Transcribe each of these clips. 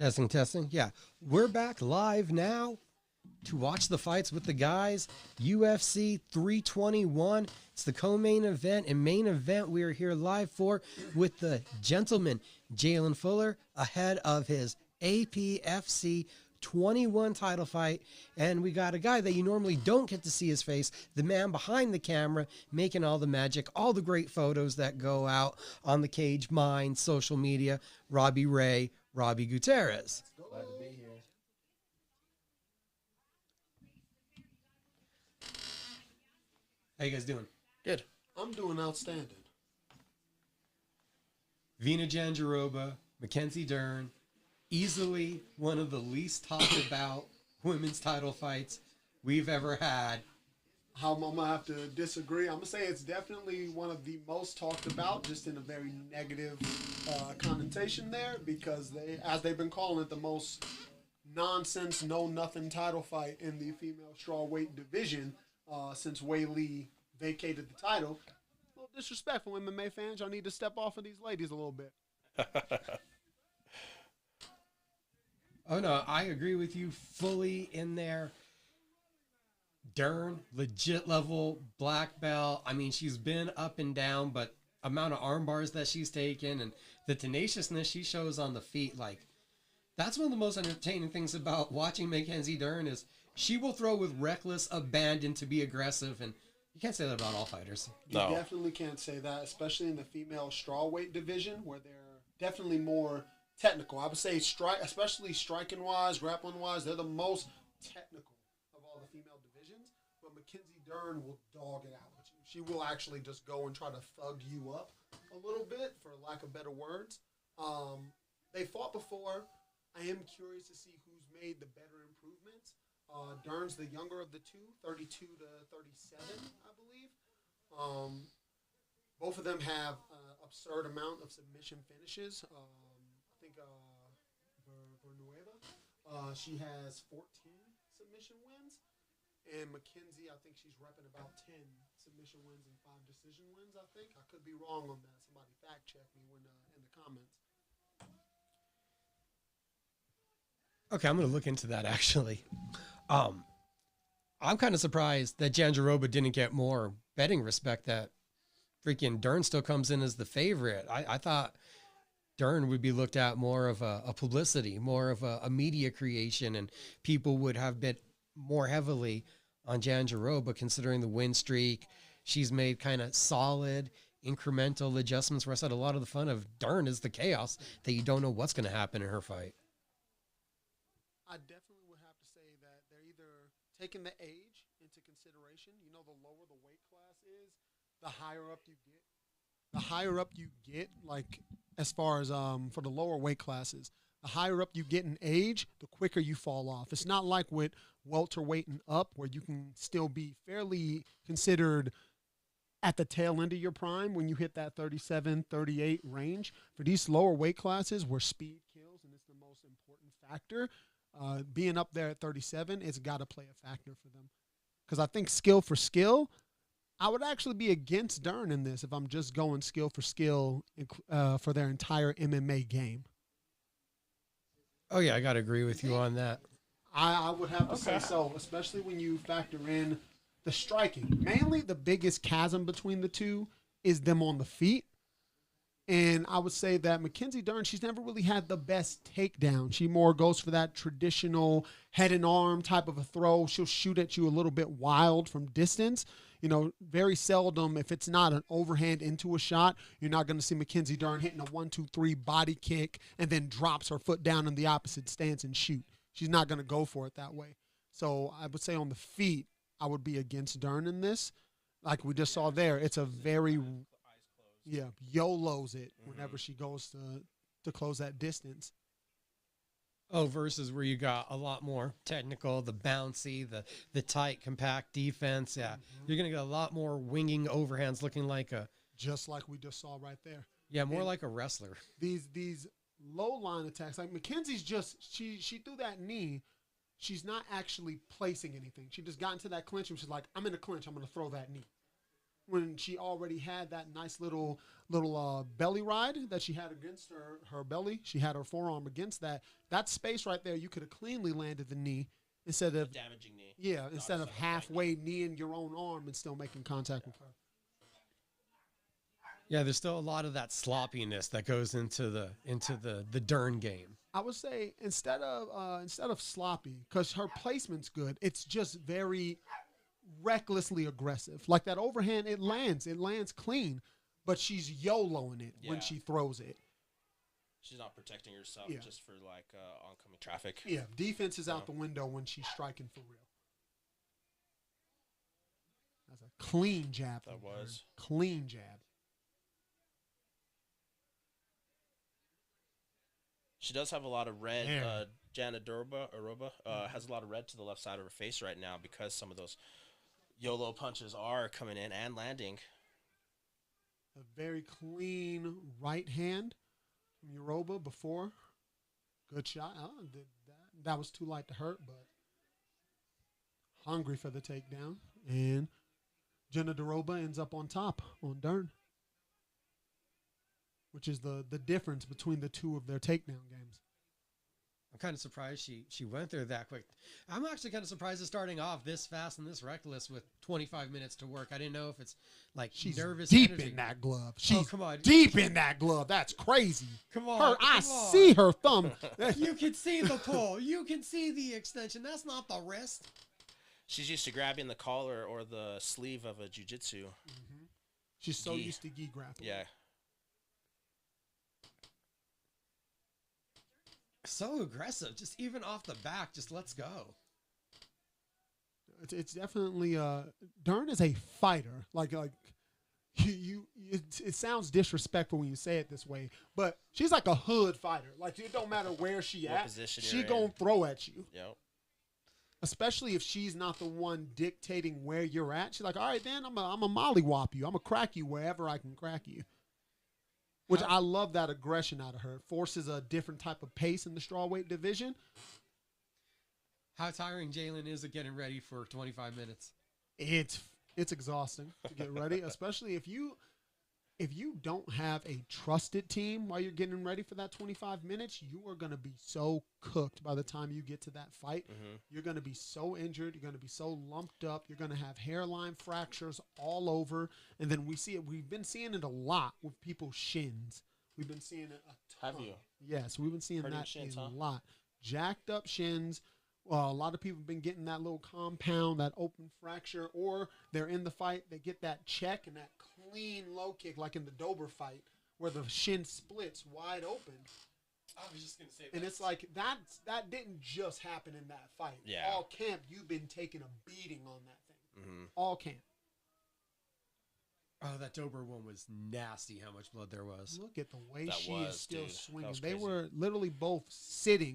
Testing, testing. Yeah. We're back live now to watch the fights with the guys. UFC 321. It's the co-main event and main event we are here live for with the gentleman, Jalin Fuller, ahead of his APFC 21 title fight. And we got a guy that you normally don't get to see his face, the man behind the camera, making all the magic, all the great photos that go out on the Cage Mind, social media, Robbie Gutierrez. Glad to be here. How you guys doing? Good. I'm doing outstanding. Vina Jandiroba, Mackenzie Dern, easily one of the least talked about women's title fights we've ever had. I'm gonna have to disagree. I'm gonna say it's definitely one of the most talked about, just in a very negative connotation there, because they've been calling it the most nonsense, know nothing title fight in the female strawweight division since Wei Lee vacated the title. A little disrespectful, MMA fans. Y'all need to step off of these ladies a little bit. Oh no, I agree with you fully in there. Dern, legit level black belt. I mean, she's been up and down, but amount of arm bars that she's taken and the tenaciousness she shows on the feet, like, that's one of the most entertaining things about watching Mackenzie Dern is she will throw with reckless abandon to be aggressive, and you can't say that about all fighters. You definitely can't say that, especially in the female strawweight division, where they're definitely more technical. I would say, especially striking-wise, grappling-wise, they're the most technical of all the female divisions. But Mackenzie Dern will dog it out with you. She will actually just go and try to thug you up a little bit, for lack of better words. They fought before. I am curious to see who's made the better improvements. Dern's the younger of the two, 32 to 37, I believe. Both of them have an absurd amount of submission finishes. I think Vernueva, she has 14 submission wins. And Mackenzie, I think she's repping about 10 submission wins and 5 decision wins, I think. I could be wrong on that. Somebody fact check me in the comments. Okay, I'm going to look into that, actually. I'm kind of surprised that Jandiroba didn't get more betting respect, that freaking Dern still comes in as the favorite. I thought Dern would be looked at more of a publicity, more of a media creation, and people would have bet more heavily on Jandiroba, considering the win streak. She's made kind of solid, incremental adjustments, where I said a lot of the fun of Dern is the chaos that you don't know what's going to happen in her fight. I definitely would have to say that they're either taking the age into consideration. You know, the lower the weight class is, the higher up you get. The higher up you get, like, as far as for the lower weight classes, the higher up you get in age, the quicker you fall off. It's not like with welterweight and up, where you can still be fairly considered at the tail end of your prime when you hit that 37, 38 range. For these lower weight classes where speed kills and it's the most important factor, being up there at 37, it's got to play a factor for them. Because I think skill for skill, I would actually be against Dern in this if I'm just going skill for skill for their entire MMA game. Oh, yeah, I got to agree with you on that. I would have to say so, especially when you factor in the striking. Mainly the biggest chasm between the two is them on the feet. And I would say that Mackenzie Dern, she's never really had the best takedown. She more goes for that traditional head and arm type of a throw. She'll shoot at you a little bit wild from distance. You know, very seldom, if it's not an overhand into a shot, you're not going to see Mackenzie Dern hitting a 1-2-3 body kick and then drops her foot down in the opposite stance and shoot. She's not going to go for it that way. So I would say on the feet, I would be against Dern in this. Like we just saw there, it's a very, YOLOs it whenever she goes to close that distance. Oh, versus where you got a lot more technical, the bouncy, the tight, compact defense. Yeah, you're going to get a lot more winging overhands looking like a... Just like we just saw right there. Yeah, more like a wrestler. These low line attacks, like Mackenzie's just, she threw that knee. She's not actually placing anything. She just got into that clinch and she's like, I'm in a clinch. I'm going to throw that knee. when she already had that nice little belly ride that she had against her belly. She had her forearm against that. That space right there, you could have cleanly landed the knee instead of damaging knee. Yeah, instead of halfway kneeing your own arm and still making contact with her. Yeah, there's still a lot of that sloppiness that goes into the Dern game. I would say instead of sloppy, because her placement's good, it's just very recklessly aggressive. Like that overhand, it lands clean, but she's YOLOing it when she throws it. She's not protecting herself just for like oncoming traffic. Yeah, defense is out the window when she's striking for real. That's a clean jab. That was clean jab. She does have a lot of red. Jana Aruba has a lot of red to the left side of her face right now because some of those YOLO punches are coming in and landing. A very clean right hand from Yoruba before. Good shot. That was too light to hurt, but hungry for the takedown. And Jenna Doroba ends up on top on Dern, which is the difference between the two of their takedown games. I'm kind of surprised she went there that quick. I'm actually kind of surprised it's starting off this fast and this reckless with 25 minutes to work. I didn't know if it's like she's nervous deep energy. in that glove. She's come on. deep in that glove. That's crazy. Come on. I see her thumb. You can see the pull. You can see the extension. That's not the wrist. She's used to grabbing the collar or the sleeve of a jiu-jitsu. Mm-hmm. She's so used to gi grappling. Yeah. So aggressive, just even off the back, just let's go. It's definitely Dern is a fighter. Like it sounds disrespectful when you say it this way, but she's like a hood fighter. Like it don't matter where she at, she gonna throw at you. Yep. Especially if she's not the one dictating where you're at. She's like, all right, then I'm a mollywop you. I'm gonna crack you wherever I can crack you. Which I love that aggression out of her. It forces a different type of pace in the strawweight division. How tiring Jalin is at getting ready for 25 minutes. It's exhausting to get ready, especially if you don't have a trusted team while you're getting ready for that 25 minutes. You are going to be so cooked by the time you get to that fight. Mm-hmm. You're going to be so injured. You're going to be so lumped up. You're going to have hairline fractures all over. And then we see it. We've been seeing it a lot with people's shins. We've been seeing it a ton. Have you? Yes, we've been seeing that shins, a lot. Jacked up shins. A lot of people have been getting that little compound, that open fracture, or they're in the fight, they get that check and that clean low kick, like in the Dober fight, where the shin splits wide open. I was just going to say that. And it's like, that didn't just happen in that fight. Yeah. All camp, you've been taking a beating on that thing. Mm-hmm. All camp. Oh, that Dober one was nasty, how much blood there was. Look at the way That she was, is still dude. swinging. That was They crazy. were literally both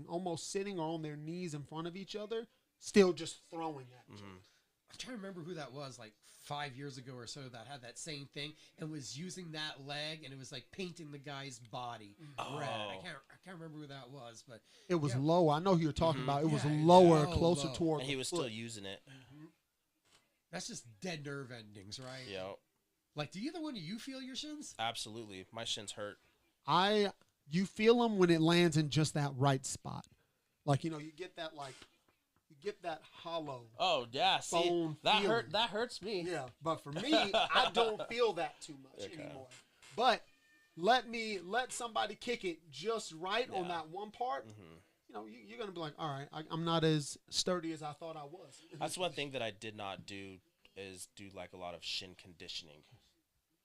almost sitting or on their knees in front of each other, still just throwing at each other. I'm trying to remember who that was, like 5 years ago or so, that had that same thing and was using that leg, and it was like painting the guy's body red. I can't remember who that was, but It was low. I know who you're talking about. It was Yeah, lower, so closer low. toward And the he was foot. still using it. that's just dead nerve endings, right? Yeah, Like, do either one of you feel your shins? absolutely. My shins hurt. You feel them when it lands in just that right spot. Like, you get that hollow. Oh yeah, see Bone that feeling. that hurts me. Yeah, but for me, I don't feel that too much anymore. But let somebody kick it just right on that one part. Mm-hmm. You're gonna be like, all right, I'm not as sturdy as I thought I was. That's one thing that I did not do is do like a lot of shin conditioning.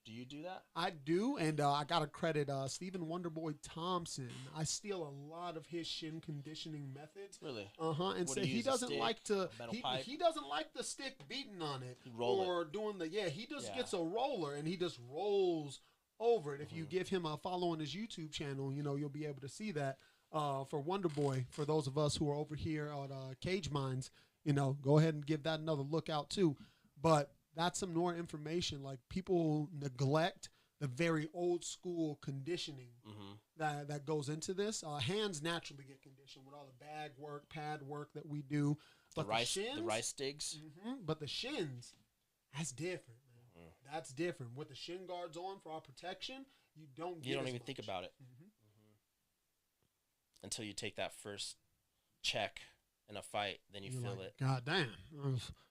Do you do that? I do, and I got to credit Stephen Wonderboy Thompson. I steal a lot of his shin conditioning methods. Really? And What so do you he use, a doesn't stick, like to a metal pipe? he doesn't like the stick beating on it roll or doing he just Yeah. gets a roller and he just rolls over it. If you give him a follow on his YouTube channel, you'll be able to see that. For Wonderboy, for those of us who are over here at Cage Minds, go ahead and give that another look out too. But that's some more information. Like, people neglect the very old school conditioning that goes into this. Hands naturally get conditioned with all the bag work, pad work that we do. But the rice digs. But the shins, that's different, man. That's different. With the shin guards on for our protection, you don't even think about it until you take that first check in a fight. Then you feel it. God damn.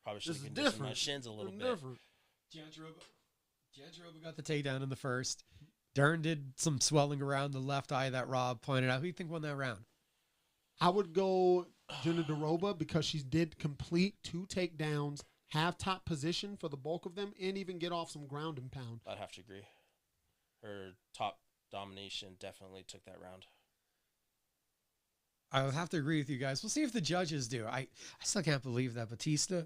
Probably should This have is conditioned my different. shins a little bit. Different. Janjaroba got the takedown in the first. Dern did some swelling around the left eye that Rob pointed out. Who do you think won that round? I would go Jandiroba because she did complete 2 takedowns, have top position for the bulk of them, and even get off some ground and pound. I'd have to agree. Her top domination definitely took that round. I would have to agree with you guys. We'll see if the judges do. I still can't believe that Batista,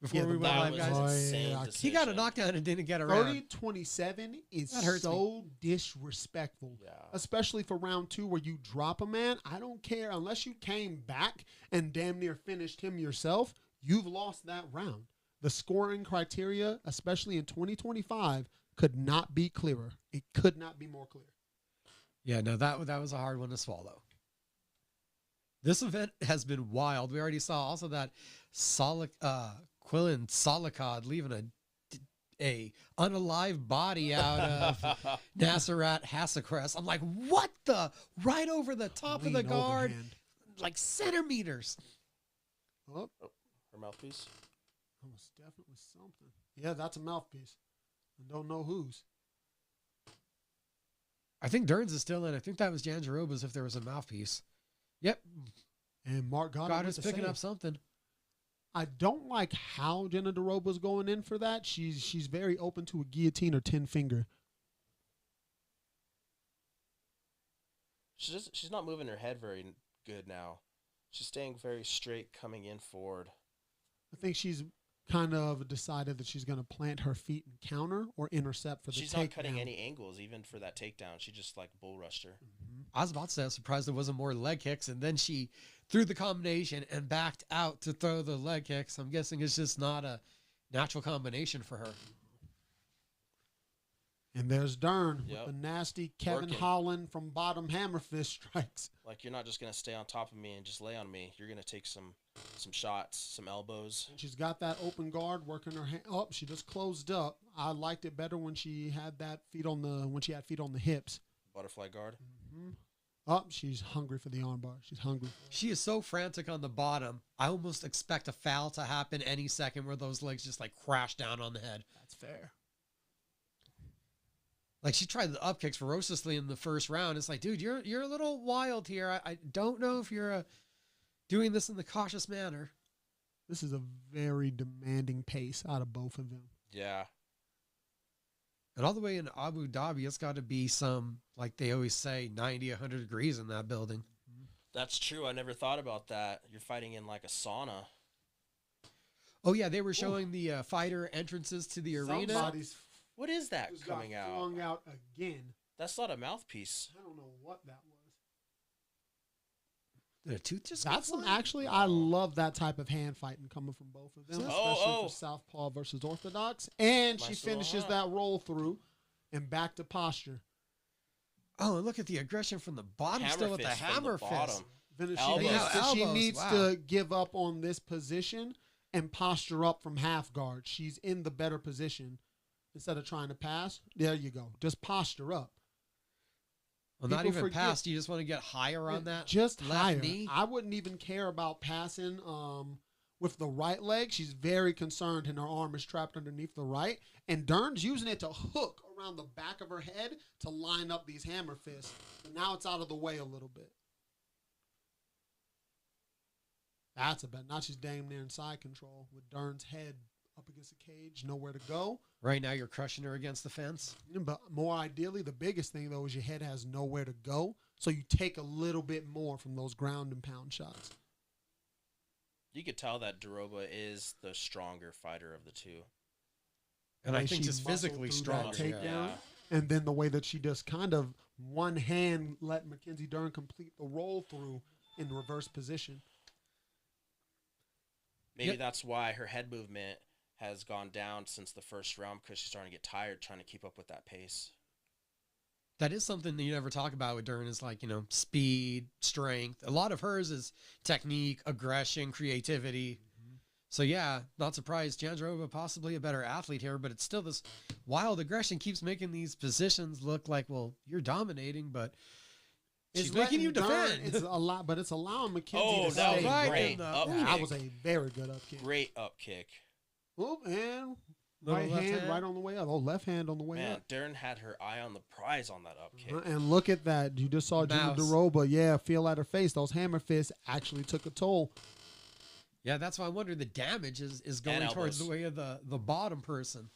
before we went That live, was guys, an insane decision. he got a knockdown and didn't get around. 30-27 is That hurts so disrespectful. Yeah. Especially for round 2 where you drop a man. I don't care. Unless you came back and damn near finished him yourself, you've lost that round. The scoring criteria, especially in 2025, could not be clearer. It could not be more clear. Yeah, no, that was a hard one to swallow. This event has been wild. We already saw also that Quillen Solikod leaving a unalive body out of Nasserat Hassacrest. I'm like, what the? Right over the top of the guard, overhand. like centimeters. Oh, Her mouthpiece. that was definitely something. Yeah, that's a mouthpiece. I don't know whose. I think Dern's is still in. I think that was Janjaroba's if there was a mouthpiece. Yep. And Mark God is picking up something. I don't like how Jenna DeRoba's going in for that. She's very open to a guillotine or 10 finger. She's not moving her head very good now. She's staying very straight coming in forward. I think she's kind of decided that she's going to plant her feet and counter or intercept for the takedown. She's not cutting any angles even for that takedown. She just like bull rushed her. Mm-hmm. I was about to say I was surprised there wasn't more leg kicks, and then she threw the combination and backed out to throw the leg kicks. I'm guessing it's just not a natural combination for her. And there's Dern Yep. with the nasty Kevin Working. Holland from bottom hammer fist strikes. Like, you're not just going to stay on top of me and just lay on me. You're going to take some shots, some elbows. And she's got that open guard working her hand. Oh, she just closed up. I liked it better when she had that feet on the hips. Butterfly guard. Mm-hmm. Oh, she's hungry for the armbar. She's hungry. She is so frantic on the bottom. I almost expect a foul to happen any second where those legs just like crash down on the head. That's fair. Like she tried the up kicks ferociously in the first round. It's like, dude, you're a little wild here. I don't know if you're doing this in the cautious manner. This is a very demanding pace out of both of them. Yeah. And all the way in Abu Dhabi, it's got to be some, like they always say, 90, 100 degrees in that building. That's true. I never thought about that. You're fighting in like a sauna. Oh, yeah, they were showing the fighter entrances to the arena. Somebody's What is that who's coming got out? flung out again. That's not a mouthpiece. I don't know what that was. Did a tooth just That's go some flying? actually. I love that type of hand fighting coming from both of them, Oh, especially oh. for Southpaw versus Orthodox. And she Nice little finishes hop. that roll through and back to posture. Oh, and look at the aggression from the bottom Hammer still with the fist from the hammer fist. bottom. Then if Elbows. she Elbows, needs wow. to give up on this position and posture up from half guard. She's in the better position instead of trying to pass. There you go. Just posture up. Well, not People even forget- past. You just want to get higher on that Just left higher. knee. I wouldn't even care about passing with the right leg. She's very concerned and her arm is trapped underneath the right. And Dern's using it to hook around the back of her head to line up these hammer fists. But now it's out of the way a little bit. That's a bet. Now she's damn near in side control with Dern's head up against the cage, nowhere to go. Right now, you're crushing her against the fence. But more ideally, the biggest thing, though, is your head has nowhere to go. So you take a little bit more from those ground and pound shots. You could tell that Doroba is the stronger fighter of the two. And The I way think she just muscled physically through that stronger. takedown. Yeah. Yeah. And then the way that she just kind of one hand let Mackenzie Dern complete the roll through in reverse position. Maybe Yep. that's why her head movement has gone down since the first round, because she's starting to get tired trying to keep up with that pace. That is something that you never talk about with Dern is like, speed, strength. A lot of hers is technique, aggression, creativity. So yeah, not surprised. Jandiroba possibly a better athlete here, but it's still this wild aggression keeps making these positions look like, well, you're dominating, but she's making you defend. It's a lot, but it's allowing McKenzie Oh, to that stay. was right great. in the- Up Ooh. Yeah, that kick. was a very good up kick. Great up kick. Oop, and Little right left hand hand. right on the way up. Oh, left hand on the way Man, up. Dern had her eye on the prize on that up kick. And look at that. You just saw Gina Mouse. DeRoba. Yeah, feel at her face. Those hammer fists actually took a toll. Yeah, that's why I wonder the damage is going And towards the elbows. way of the bottom person.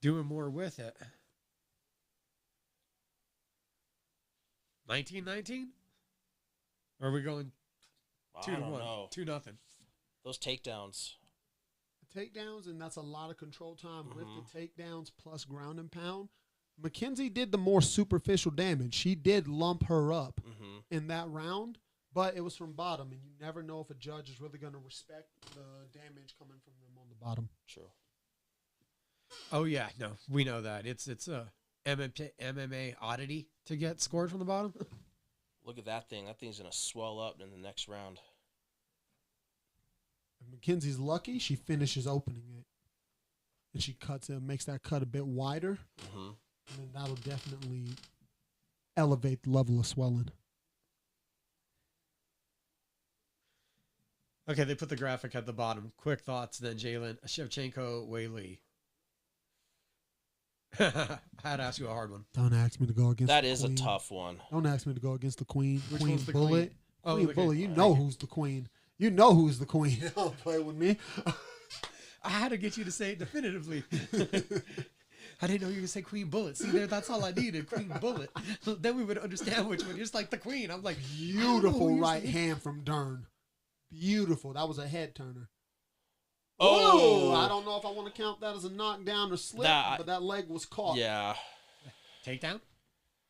Doing more with it. 19-19? Or are we going I 2-1? don't know. 2-0. Those takedowns. Takedowns, and that's a lot of control time with Mm-hmm. the takedowns plus ground and pound. McKenzie did the more superficial damage. She did lump her up Mm-hmm. in that round, but it was from bottom, and you never know if a judge is really going to respect the damage coming from them on the bottom. True. Oh yeah, no, we know that. It's a MMA oddity to get scored from the bottom. Look at that thing. That thing's going to swell up in the next round. If McKenzie's lucky, she finishes opening it. And she cuts it, makes that cut a bit wider, Mm-hmm. and then that'll definitely elevate the level of swelling. Okay, they put the graphic at the bottom. Quick thoughts then, Jalin. Shevchenko, Wei Li. I had to ask you a hard one. Don't ask me to go against That the is queen. a tough one. Don't ask me to go against the queen. Which Queen one's the Bullet. queen? Oh, Queen okay. Bullet. You know who's the queen. You know who's the queen. Don't play with me. I had to get you to say it definitively. I didn't know you were going to say Queen Bullet. See, there, that's all I needed, Queen Bullet. Then we would understand which one. You're just like the queen. I'm like, Beautiful oh, right hand from Dern. Beautiful. That was a head turner. Oh! Ooh, I don't know if I want to count that as a knockdown or slip, but that leg was caught. Yeah. takedown?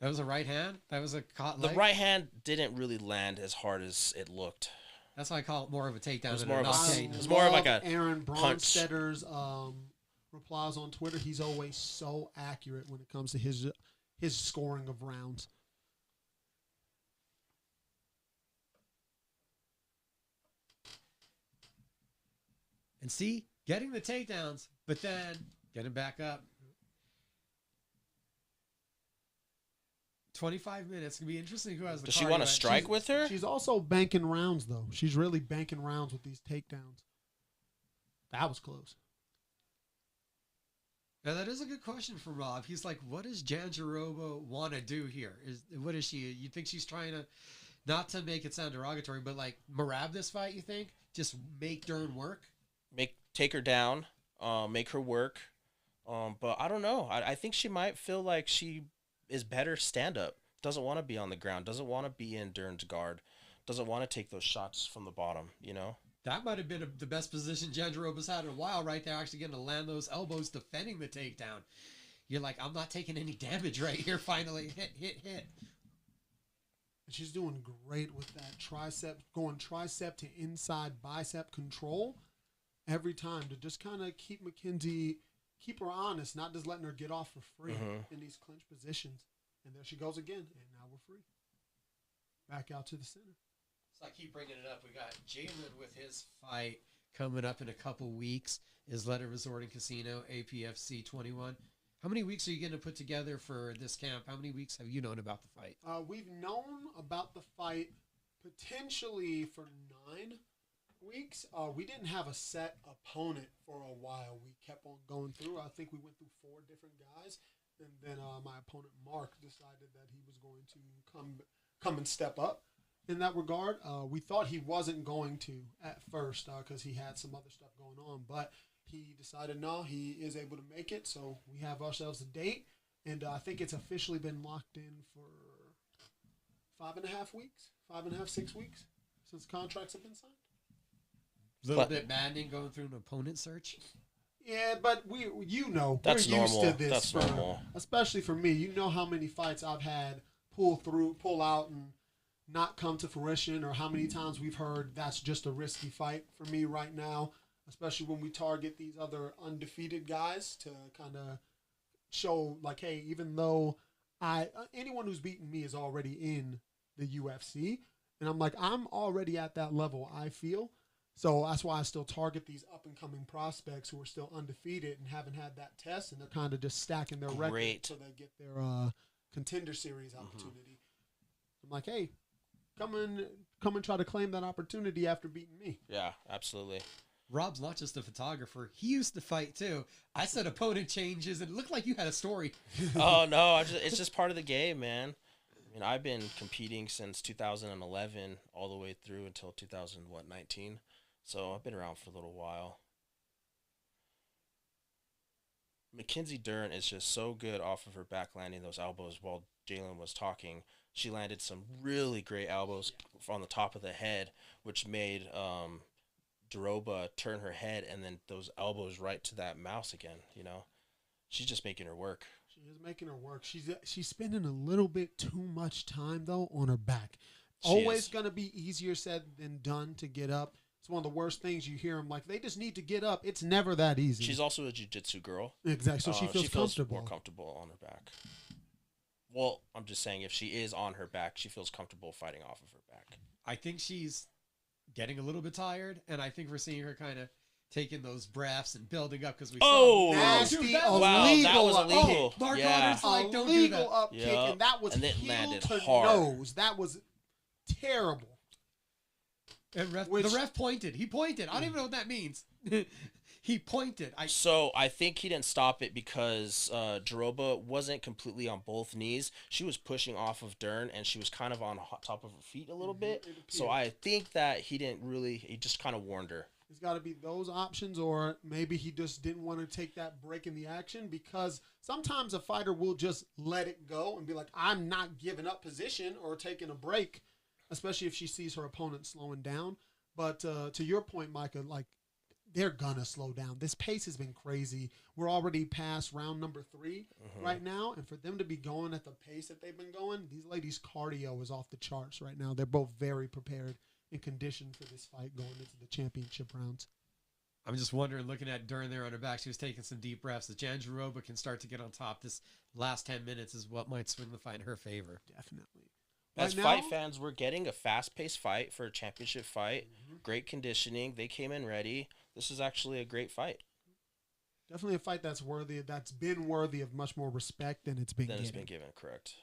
That was a right hand? That was a caught The leg? right hand didn't really land as hard as it looked. That's why I call it more of a takedown It was than more a of a knockdown. It was more of like a Aaron punch. Bronstedter's replies on Twitter. He's always so accurate when it comes to his scoring of rounds. And see, getting the takedowns, but then getting back up. 25 minutes. It's going to be interesting who has the Does she cardio want to at- strike with her? She's also banking rounds, though. She's really banking rounds with these takedowns. That was close. Now, that is a good question for Rob. He's like, what does Jandiroba want to do here? What is she? You think she's trying to, not to make it sound derogatory, but like Marab this fight, you think? Just make Dern work? Take her down, make her work. But I don't know. I think she might feel like she is better stand up. Doesn't want to be on the ground. Doesn't want to be in Dern's guard. Doesn't want to take those shots from the bottom. You know. That might have been the best position Jandiroba's had in a while, right there, actually getting to land those elbows, defending the takedown. You're like, I'm not taking any damage right here, finally. Hit. And she's doing great with that tricep, going tricep to inside bicep control every time to just kind of keep her honest, not just letting her get off for free in these clinch positions. And there she goes again, and now we're free. Back out to the center. So I keep bringing it up. We got Jalin with his fight coming up in a couple weeks. Isleta Resort and Casino, APFC 21. How many weeks are you going to put together for this camp? How many weeks have you known about the fight? We've known about the fight potentially for 9 weeks. We didn't have a set opponent for a while. We kept on going through. I think we went through 4 different guys. And then my opponent, Mark, decided that he was going to come and step up. In that regard, we thought he wasn't going to at first because he had some other stuff going on, but he decided no, he is able to make it. So we have ourselves a date, and I think it's officially been locked in for 5.5 weeks, 5.5, 6 weeks since contracts have been signed. A little bit maddening going through an opponent search. Yeah, but That's we're used normal. to this. That's normal. Especially for me. You know how many fights I've had pull out, and not come to fruition, or how many times we've heard that's just a risky fight for me right now, especially when we target these other undefeated guys to kind of show like, hey, even though anyone who's beaten me is already in the UFC, and I'm like, I'm already at that level, I feel, So that's why I still target these up-and-coming prospects who are still undefeated and haven't had that test, and they're kind of just stacking their record so they get their contender series opportunity. I'm like, hey, come and try to claim that opportunity after beating me. Yeah, absolutely. Rob's not just a photographer. He used to fight, too. I said opponent changes, and it looked like you had a story. Oh, no, it's just part of the game, man. I mean, I've been competing since 2011 all the way through until 2019. So I've been around for a little while. Mackenzie Dern is just so good off of her back landing those elbows while Jalin was talking. She landed some really great elbows on the top of the head, which made Daroba turn her head and then those elbows right to that mouse again, you know. She's just making her work. She is making her work. She's spending a little bit too much time, though, on her back. Always going to be easier said than done to get up. It's one of the worst things you hear them like, they just need to get up. It's never that easy. She's also a jiu-jitsu girl. Exactly. So she feels comfortable. More comfortable on her back. Well, I'm just saying if she is on her back, she feels comfortable fighting off of her back. I think she's getting a little bit tired, and I think we're seeing her kind of taking those breaths and building up because we saw nasty, dude, illegal. Wow, that was illegal. Mark yeah. Goddard's like, don't do that. Illegal up kick, and that was it heel landed to hard. nose. That was terrible. And the ref pointed. He pointed. I don't even know what that means. He pointed. So I think he didn't stop it because Daroba wasn't completely on both knees. She was pushing off of Dern, and she was kind of on top of her feet a little bit. So I think that he just kind of warned her. It's got to be those options, or maybe he just didn't want to take that break in the action, because sometimes a fighter will just let it go and be like, I'm not giving up position or taking a break, especially if she sees her opponent slowing down. But to your point, Micah, like, they're going to slow down. This pace has been crazy. We're already past round number 3 right now, and for them to be going at the pace that they've been going, these ladies' cardio is off the charts right now. They're both very prepared and conditioned for this fight going into the championship rounds. I'm just wondering, looking at Dern there on her back, she was taking some deep breaths. If Jandiroba can start to get on top, this last 10 minutes is what might swing the fight in her favor. Definitely. As fight fans, we're getting a fast-paced fight for a championship fight. Great conditioning. They came in ready. This is actually a great fight. Definitely a fight that's been worthy of much more respect than it's been given. Correct.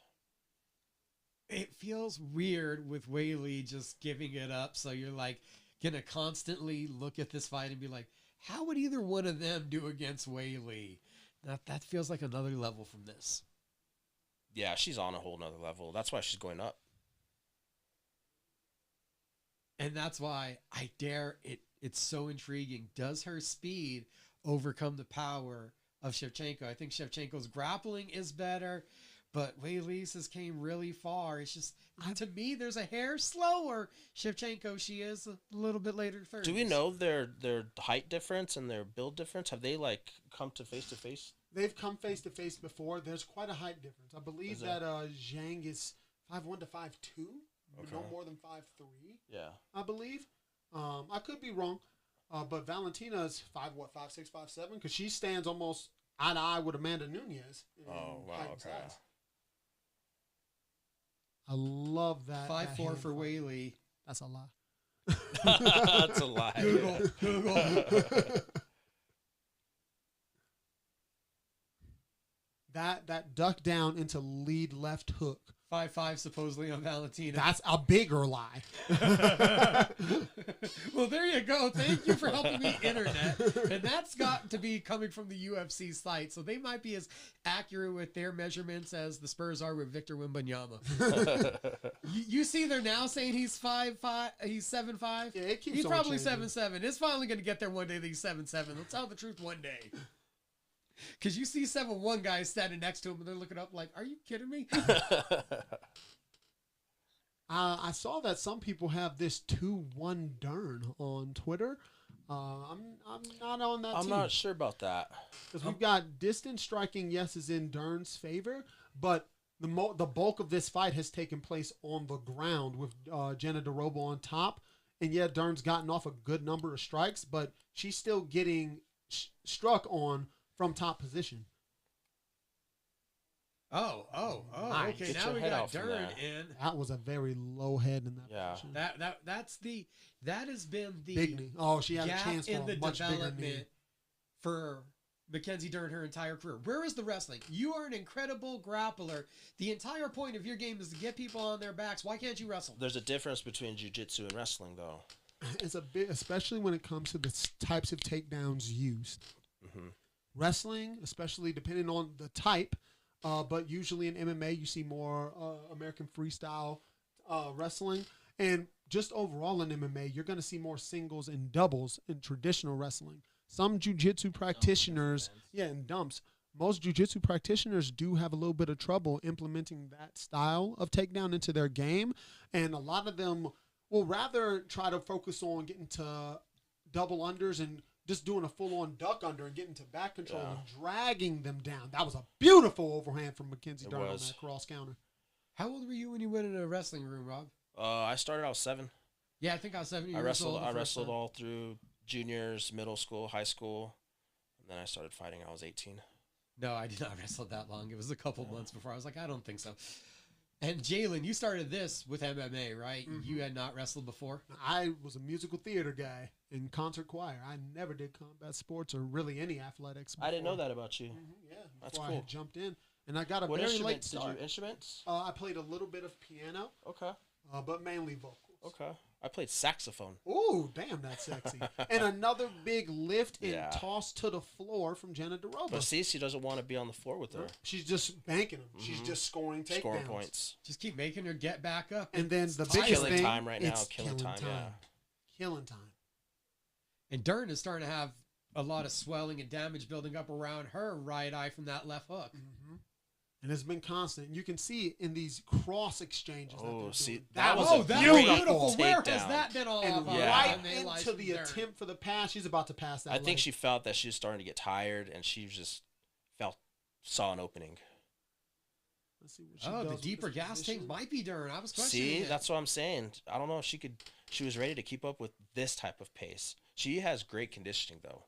It feels weird with Weili just giving it up. So you're like going to constantly look at this fight and be like, how would either one of them do against Weili? That feels like another level from this. Yeah, she's on a whole nother level. That's why she's going up. And that's why it's so intriguing. Does her speed overcome the power of Shevchenko? I think Shevchenko's grappling is better, but Weili's has came really far. It's just, to me, there's a hair slower Shevchenko. She is a little bit later 30s. Do we know their height difference and their build difference? Have they like come to face? They've come face to face before. There's quite a height difference. I believe that Zhang is 5'1" to 5'2", no more than 5'3". Yeah, I believe. I could be wrong, but Valentina is 5'6", 5'7", because she stands almost eye to eye with Amanda Nunes. Oh wow, okay. I love that. 5'4" for Weili. That's a lie. That's a lie. Google. That duck down into lead left hook. 5'5" supposedly on Valentina. That's a bigger lie. Well, there you go. Thank you for helping me, Internet. And that's got to be coming from the UFC site. So they might be as accurate with their measurements as the Spurs are with Victor Wembanyama. you see they're now saying he's 5'5", he's 7'5". Yeah, it keeps he's on probably changing. 7'7". It's finally going to get there one day that he's 7'7". Let's tell the truth one day. Because you see 7'1" guys standing next to him, and they're looking up like, are you kidding me? I saw that some people have this 2-1 Dern on Twitter. I'm not on that team. I'm not sure about that. Because we've got distance striking, yes, is in Dern's favor, but the bulk of this fight has taken place on the ground with Jenna Daroba on top. And yeah, Dern's gotten off a good number of strikes, but she's still getting struck on from top position. Nice. Okay, Get now your we head got out from Dern that. in. That was a very low head in that Yeah. position. That has been the Big knee. Oh, she had a gap chance for in the a much bigger knee. development for Mackenzie Dern her entire career. Where is the wrestling? You are an incredible grappler. The entire point of your game is to get people on their backs. Why can't you wrestle? There's a difference between jiu-jitsu and wrestling, though. It's a bit, especially when it comes to the types of takedowns used. Mm-hmm. Wrestling, especially depending on the type, but usually in MMA you see more American freestyle wrestling, and just overall in MMA you're going to see more singles and doubles in traditional wrestling. Some jiu-jitsu practitioners, and dumps. Most jiu-jitsu practitioners do have a little bit of trouble implementing that style of takedown into their game, and a lot of them will rather try to focus on getting to double unders and just doing a full-on duck under and getting to back control and dragging them down. That was a beautiful overhand from Mackenzie Dern on that cross counter. How old were you when you went into a wrestling room, Rob? I started out 7. Yeah, I think I was 7 years old. I wrestled all through juniors, middle school, high school, and then I started fighting. I was 18. No, I did not wrestle that long. It was a couple months before. I was like, I don't think so. And Jalin, you started this with MMA, right? Mm-hmm. You had not wrestled before? I was a musical theater guy in concert choir. I never did combat sports or really any athletics before. I didn't know that about you. Mm-hmm, yeah, that's cool. I had jumped in. And I got a what very late start. Did you instruments? I played a little bit of piano. Okay. But mainly vocals. Okay. I played saxophone. Ooh, damn, that's sexy. And another big lift and toss to the floor from Jenna DeRoba. But see, she doesn't want to be on the floor with her. She's just banking them. Mm-hmm. She's just scoring takedowns. Scoring points. Just keep making her get back up. And then the biggest killing thing, time right now. Killing time, yeah. Killing time. And Dern is starting to have a lot of swelling and damage building up around her right eye from that left hook. Mm-hmm. And it's been constant. You can see it in these cross exchanges. Oh, see, that was a beautiful. Where has takedown. that been all and about? right into the attempt for the pass. She's about to pass that. I think she felt that she was starting to get tired, and she just saw an opening. Let's see what she does the deeper gas tank might be Dern. I was questioning See, it. that's what I'm saying. I don't know if she was ready to keep up with this type of pace. She has great conditioning, though.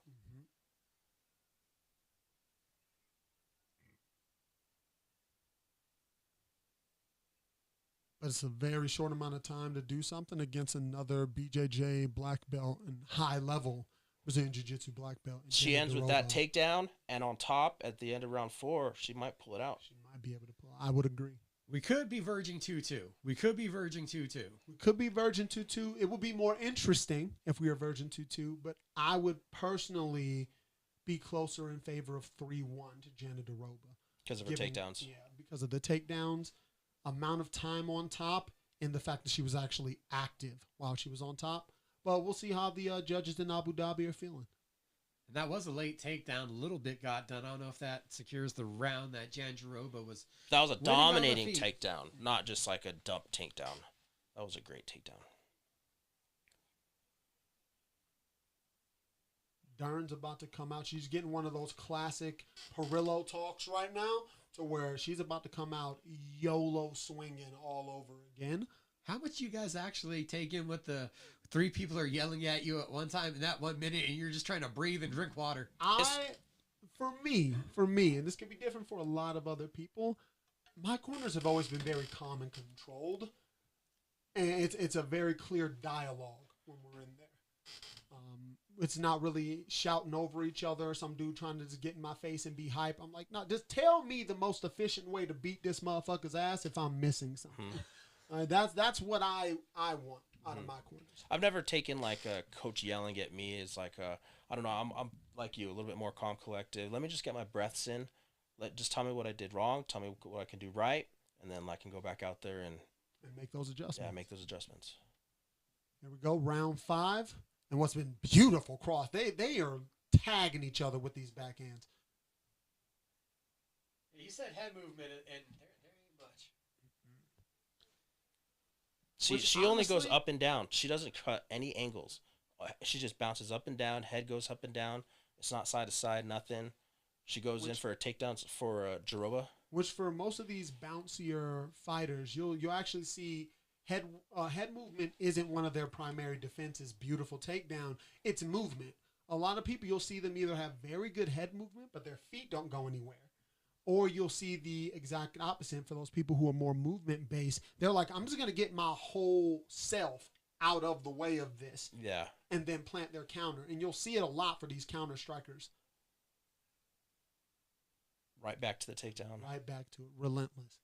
But it's a very short amount of time to do something against another BJJ black belt and high level Brazilian Jiu-Jitsu black belt. She ends with that takedown, and on top at the end of round 4, she might pull it out. She might be able to pull it. I would agree. We could be verging 2-2. We could be verging 2-2. We could be verging 2-2. It would be more interesting if we are verging 2-2, but I would personally be closer in favor of 3-1 to Jana DeRoba. Because of her takedowns. Yeah, because of the takedowns, amount of time on top, and the fact that she was actually active while she was on top. But we'll see how the judges in Abu Dhabi are feeling. And that was a late takedown. A little bit got done. I don't know if that secures the round that Janjaroba was. That was a dominating takedown, not just like a dump takedown. That was a great takedown. Dern's about to come out. She's getting one of those classic Perillo talks right now, to where she's about to come out YOLO swinging all over again. How much you guys actually take in what the 3 people are yelling at you at one time in that 1 minute, and you're just trying to breathe and drink water? For me, and this could be different for a lot of other people, my corners have always been very calm and controlled, and it's a very clear dialogue when we're in there. It's not really shouting over each other, some dude trying to just get in my face and be hype. I'm like, no, just tell me the most efficient way to beat this motherfucker's ass if I'm missing something. That's what I want out of my corners. I've never taken like a coach yelling at me as like I don't know. I'm like you, a little bit more calm, collective. Let me just get my breaths in. Just tell me what I did wrong. Tell me what I can do right, and then I can go back out there and make those adjustments. Yeah, make those adjustments. There we go, round 5. And what's been beautiful cross, they are tagging each other with these backhands. You said head movement, and there ain't much. She only goes up and down. She doesn't cut any angles. She just bounces up and down. Head goes up and down. It's not side to side, nothing. She goes in for a takedown for Jaroba. Which for most of these bouncier fighters, you'll actually see head movement isn't one of their primary defenses. Beautiful takedown. It's movement. A lot of people, you'll see them either have very good head movement, but their feet don't go anywhere, Or you'll see the exact opposite for those people who are more movement-based. They're like, I'm just going to get my whole self out of the way of this. Yeah. And then plant their counter. And you'll see it a lot for these counter strikers. Right back to the takedown. Right back to it. Relentless.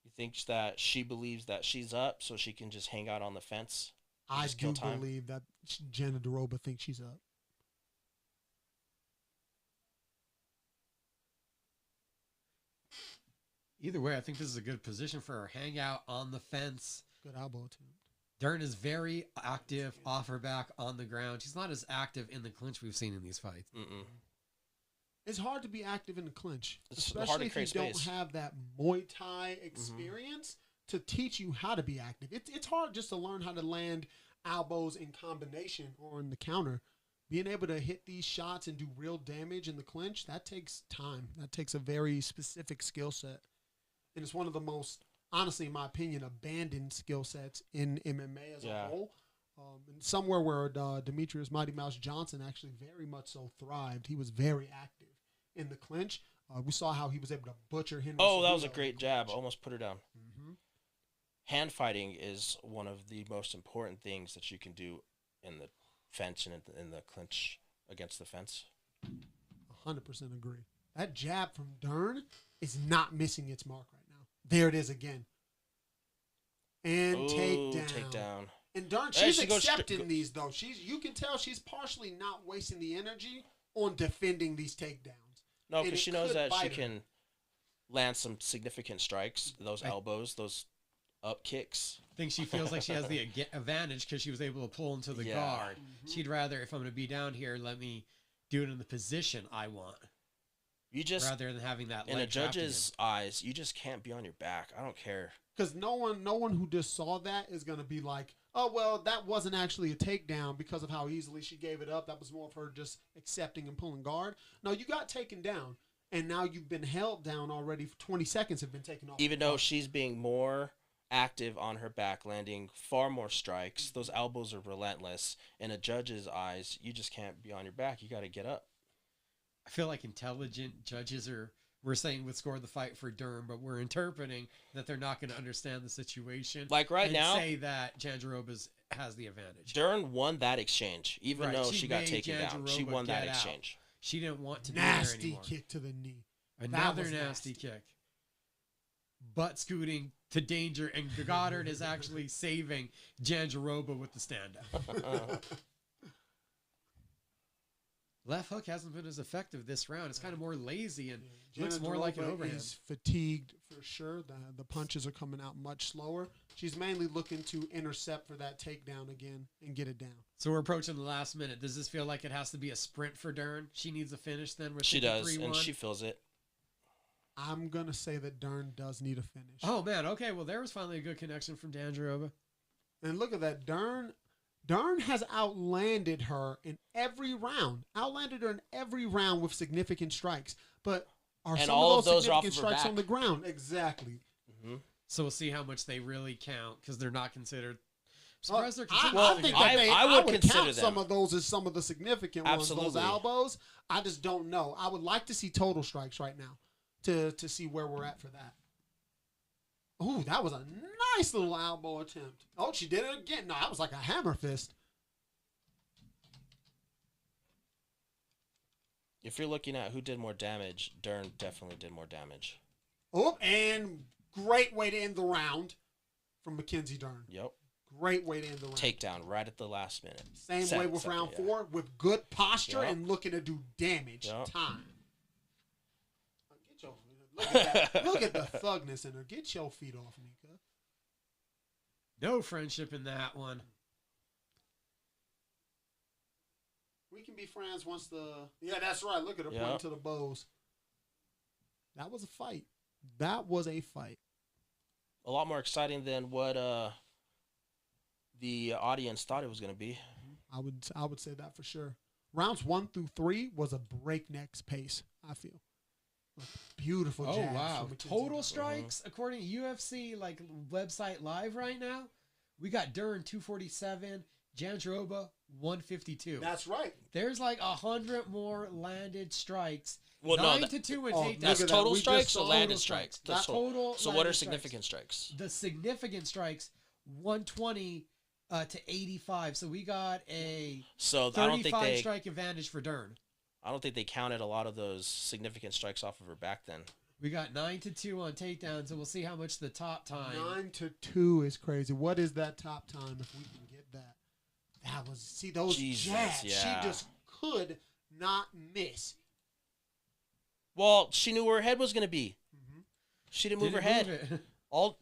You think that she believes that she's up so she can just hang out on the fence? I Just kill do time? believe that Jenna DeRoba thinks she's up. Either way, I think this is a good position for her. Hang out on the fence. Good elbow attempt. Dern is very active off her back on the ground. She's not as active in the clinch we've seen in these fights. Mm-mm. It's hard to be active in the clinch, It's hard to especially if you create space. don't have that Muay Thai experience to teach you how to be active. It's hard just to learn how to land elbows in combination or in the counter. Being able to hit these shots and do real damage in the clinch, that takes time. That takes a very specific skill set. And it's one of the most, honestly, in my opinion, abandoned skill sets in MMA as a whole. And somewhere where Demetrius Mighty Mouse Johnson actually very much so thrived. He was very active in the clinch. We saw how he was able to butcher Henry. Oh, that was a Cejudo in great the jab. clinch. Almost put her down. Hand fighting is one of the most important things that you can do in the fence and in the clinch against the fence. 100% agree. That jab from Dern is not missing its mark right now. There it is again. And Ooh, takedown. takedown. And Dern, Hey, she's she goes accepting these though. You can tell she's partially not wasting the energy on defending these takedowns. No, And because it she knows could that she bite her. can land some significant strikes. Those elbows, those up kicks. I think she feels like she has the advantage because she was able to pull into the guard. She'd rather, if I'm going to be down here, let me do it in the position I want. You just, rather than having that in a leg trapped judge's eyes, you just can't be on your back. I don't care. Because no one who just saw that is going to be like, oh, well, that wasn't actually a takedown because of how easily she gave it up. That was more of her just accepting and pulling guard. No, you got taken down, and now you've been held down already. For 20 seconds have been taken off. Even though she's being more active on her back, landing far more strikes, those elbows are relentless. In a judge's eyes, you just can't be on your back. You got to get up. I feel like intelligent judges we're saying would score the fight for Dern, but we're interpreting that they're not going to understand the situation. Like right and now, say that Jandiroba has the advantage. Dern won that exchange, even though she got made taken down. She Jandiroba won that get out. exchange. She didn't want to be there Nasty anymore. kick to the knee. Another was nasty nasty. kick. Butt scooting to danger, and Goddard is actually saving Jandiroba with the stand-up. Left hook hasn't been as effective this round. It's kind of more lazy and looks more like an Jandiroba overhand. is fatigued for sure. The punches are coming out much slower. She's mainly looking to intercept for that takedown again and get it down. So we're approaching the last minute. Does this feel like it has to be a sprint for Dern? She needs a finish then with She does, 3-1? and she feels it. I'm going to say that Dern does need a finish. Oh, man. Okay, well, there was finally a good connection from Jandiroba. And look at that. Dern has outlanded her in every round. Outlanded her in every round with significant strikes. But are And some all of of those those are off significant of her strikes back. on the ground? Exactly. So we'll see how much they really count because they're not considered. I'm surprised they're I considered. think I- that they, I I would would consider count some them. of those as some of the significant ones. Those Absolutely. elbows, I just don't know. I would like to see total strikes right now to see where we're at for that. Ooh, that was a nice little elbow attempt. Oh, she did it again. No, that was like a hammer fist. If you're looking at who did more damage, Dern definitely did more damage. Oh, and great way to end the round from Mackenzie Dern. Yep. Great way to end the round. Takedown right at the last minute. Same way with round yeah. 4 with good posture Yep. and looking to do damage. Yep. Time. Look at that. Look at the thugness in her. Get your feet off, Nika. No friendship in that one. We can be friends once the... Yeah, that's right. Look at her Yep. pointing to the bows. That was a fight. That was a fight. A lot more exciting than what the audience thought it was going to be. I would say that for sure. Rounds 1 through 3 was a breakneck pace, I feel. Beautiful jabs. Oh, wow. from Mackenzie Total Dern. strikes, according to UFC website live right now, we got Dern 247, Jandiroba 152. That's right. There's like 100 more landed strikes. Well, no, 9 to 2 in oh, takedowns. that's Look at that. total We just strikes saw or landed total strikes? strikes. That's Total So what are landed significant strikes? The significant strikes 120 to 85. So we got a So I 35 don't think they. strike advantage for Dern. I don't think they counted a lot of those significant strikes off of her back then. We got 9 to 2 on takedowns, and we'll see how much the top time. 9 to 2 is crazy. What is that top time if we can get that? That was, see, those Jesus, jabs. yeah. She just could not miss. Well, she knew where her head was going to be. Mm-hmm. She didn't move her head.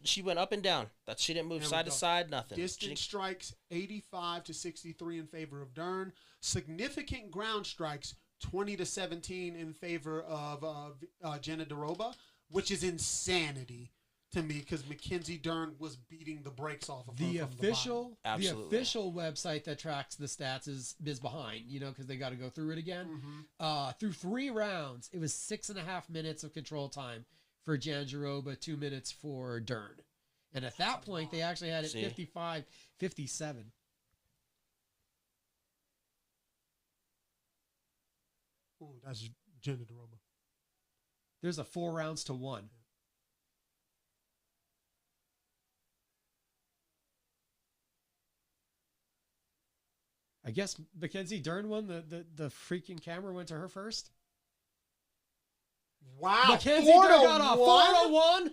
She went up and down. She didn't move There we side to go. side, nothing. Distance strikes 85 to 63 in favor of Dern. Significant ground strikes 20 to 17 in favor of Jandiroba, which is insanity to me because Mackenzie Dern was beating the brakes off of her The from official website that tracks the stats is behind, because they got to go through it again. Mm-hmm. Through 3 rounds, it was 6.5 minutes of control time for Jandiroba, 2 minutes for Dern. And at that point, they actually had it 55-57. Oh, that's Jandiroba. There's a 4 rounds to 1. I guess Mackenzie Dern won. The freaking camera went to her first. Wow. Mackenzie Dern got a 4-1.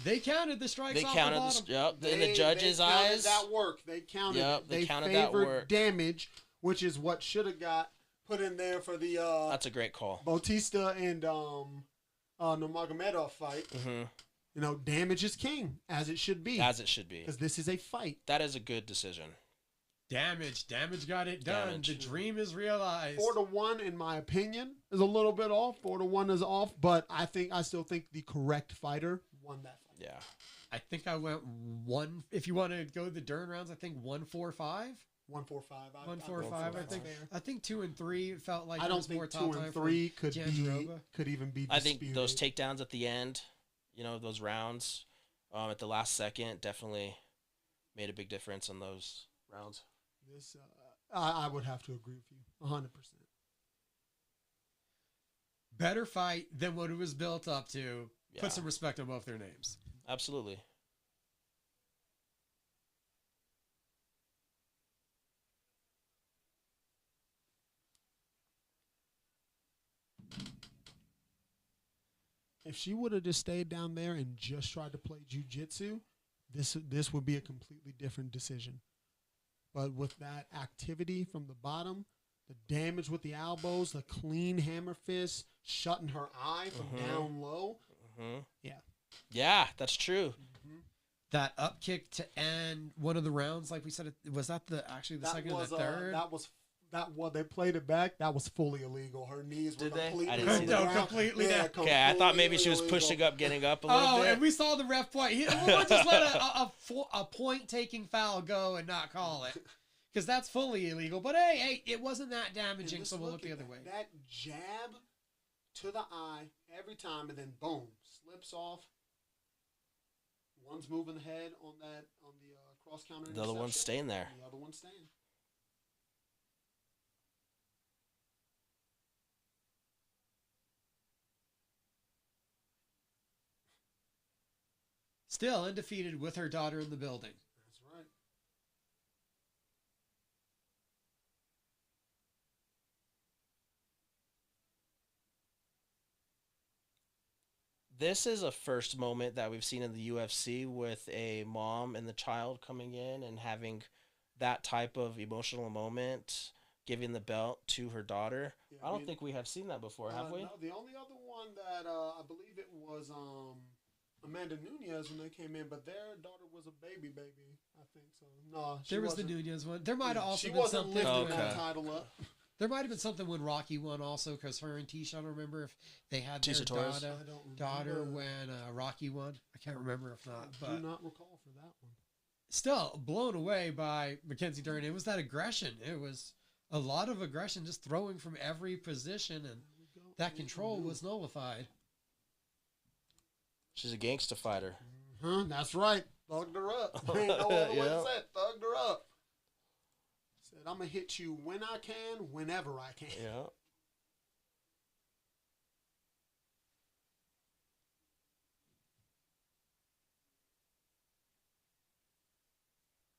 They counted the strikes off the bottom. In the judge's eyes. They counted that work. They counted Yep, they counted favored that work. damage, which is what should have got put in there for the That's a great call. Bautista and Nurmagomedov fight. Mm-hmm. Damage is king, as it should be. As it should be. Because this is a fight. That is a good decision. Damage got it done. Damage. The dream is realized. 4-1, in my opinion, is a little bit off. 4-1 is off, but I still think the correct fighter won that fight. Yeah. I think I went 1. If you want to go the Dern rounds, I think 1-4-5. 1-4-5. 1-4-5. I think 2 and 3 felt like I it don't was more think 2 top and time 3 for Jandiroba. could even be disputed. I think those takedowns at the end, those rounds, at the last second, definitely made a big difference in those rounds. This, I would have to agree with you 100%. Better fight than what it was built up to. Yeah. Put some respect on both their names. Absolutely. If she would have just stayed down there and just tried to play jiu-jitsu, this would be a completely different decision. But with that activity from the bottom, the damage with the elbows, the clean hammer fist, shutting her eye from down low. Mm-hmm. Yeah. Yeah, that's true. Mm-hmm. That up kick to end one of the rounds, like we said, was that the second or the third? That was they played it back. That was fully illegal. Her knees were Did they? completely I didn't see that. down. Completely down. Okay, I thought maybe she was completely pushing illegal. up, getting up a little bit. And we saw the ref point. We'll just let a point-taking foul go and not call it. Because that's fully illegal. But, hey, it wasn't that damaging, so we'll look the other way. That jab to the eye every time, and then boom, slips off. One's moving the head on the cross counter. The other one's staying there. The other one's staying. Still undefeated with her daughter in the building. That's right. This is a first moment that we've seen in the UFC with a mom and the child coming in and having that type of emotional moment, giving the belt to her daughter. Yeah, I don't think we have seen that before, have we? No, the only other one that I believe it was Amanda Nunez when they came in, but their daughter was a baby, I think so. No, There was the Nunez one. There might have also she been wasn't something. lifting Okay. that title up. There might have been something when Rocky won also, because her and Tisha, I don't remember if they had their Tisha Torres? daughter when Rocky won. I can't remember if not. I But do not recall for that one. still, blown away by Mackenzie Dern. It was that aggression. It was a lot of aggression, just throwing from every position, and that control was nullified. She's a gangster fighter. That's right. Thugged her up. There ain't no other way to Yeah. say it. Thugged her up. Said, I'm going to hit you when I can, whenever I can. Yeah.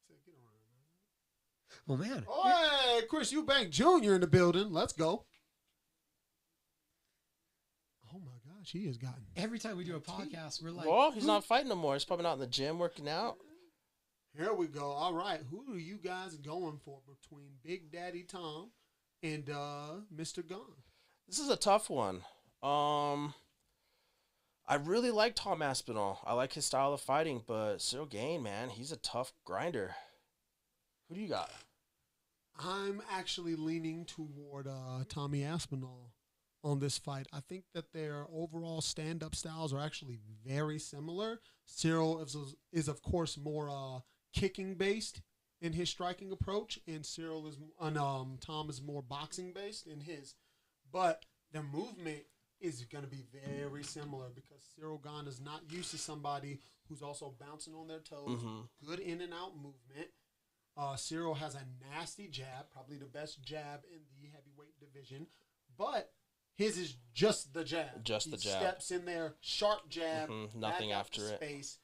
Said, get around. Well, man. Oh, hey, Chris Eubank Jr. in the building. Let's go. Oh, my gosh. He has gotten. Every time we do a podcast, we're like, Well, he's not fighting no more. He's probably not in the gym working out. Here we go. All right. Who are you guys going for between Big Daddy Tom and Mr. Gunn? This is a tough one. I really like Tom Aspinall. I like his style of fighting, but Cyril Gane, man, he's a tough grinder. Who do you got? I'm actually leaning toward Tommy Aspinall on this fight. I think that their overall stand-up styles are actually very similar. Cyril is of course, more kicking-based in his striking approach, and Tom is more boxing-based in his. But the movement is going to be very similar because Cyril Gane is not used to somebody who's also bouncing on their toes, good in and out movement. Cyril has a nasty jab, probably the best jab in the heavyweight division, but his is just the jab. Just the jab. Steps in there, sharp jab, Nothing back out after to it. space.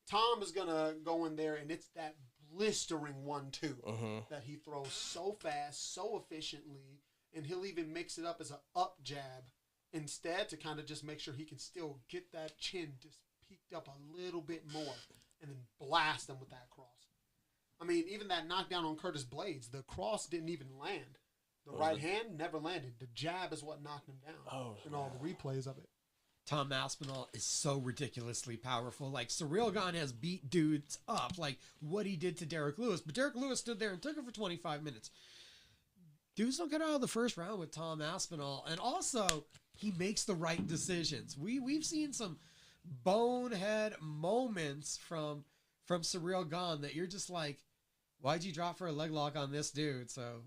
Tom is going to go in there, and it's that blistering 1-2 that he throws so fast, so efficiently, and he'll even mix it up as an up jab instead to kind of just make sure he can still get that chin just peaked up a little bit more and then blast him with that cross. I mean, even that knockdown on Curtis Blades, the cross didn't even land. The right hand never landed. The jab is what knocked him down in all the replays of it. Tom Aspinall is so ridiculously powerful. Like, Cyril Gane has beat dudes up, like what he did to Derek Lewis. But Derek Lewis stood there and took it for 25 minutes. Dudes don't get out of the first round with Tom Aspinall. And also, he makes the right decisions. We've seen some bonehead moments from Cyril Gane that you're just like, why'd you drop for a leg lock on this dude? So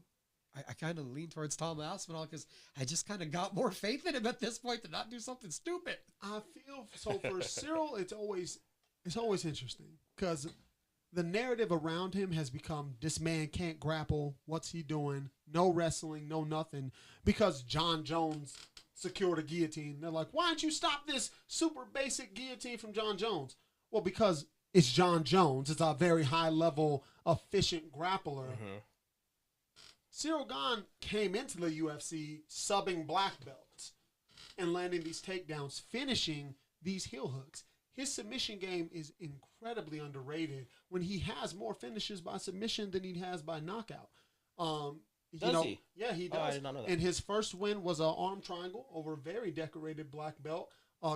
I kind of lean towards Tom Aspinall because I just kind of got more faith in him at this point to not do something stupid. I feel so for Cyril, it's always interesting because the narrative around him has become this man can't grapple. What's he doing? No wrestling, no nothing. Because John Jones secured a guillotine. They're like, why don't you stop this super basic guillotine from John Jones? Well, because it's John Jones. It's a very high level, efficient grappler. Cyril Gane came into the UFC subbing black belts and landing these takedowns, finishing these heel hooks. His submission game is incredibly underrated when he has more finishes by submission than he has by knockout. Does he? Yeah, he Oh, I does. did not know that. And his first win was an arm triangle over a very decorated black belt.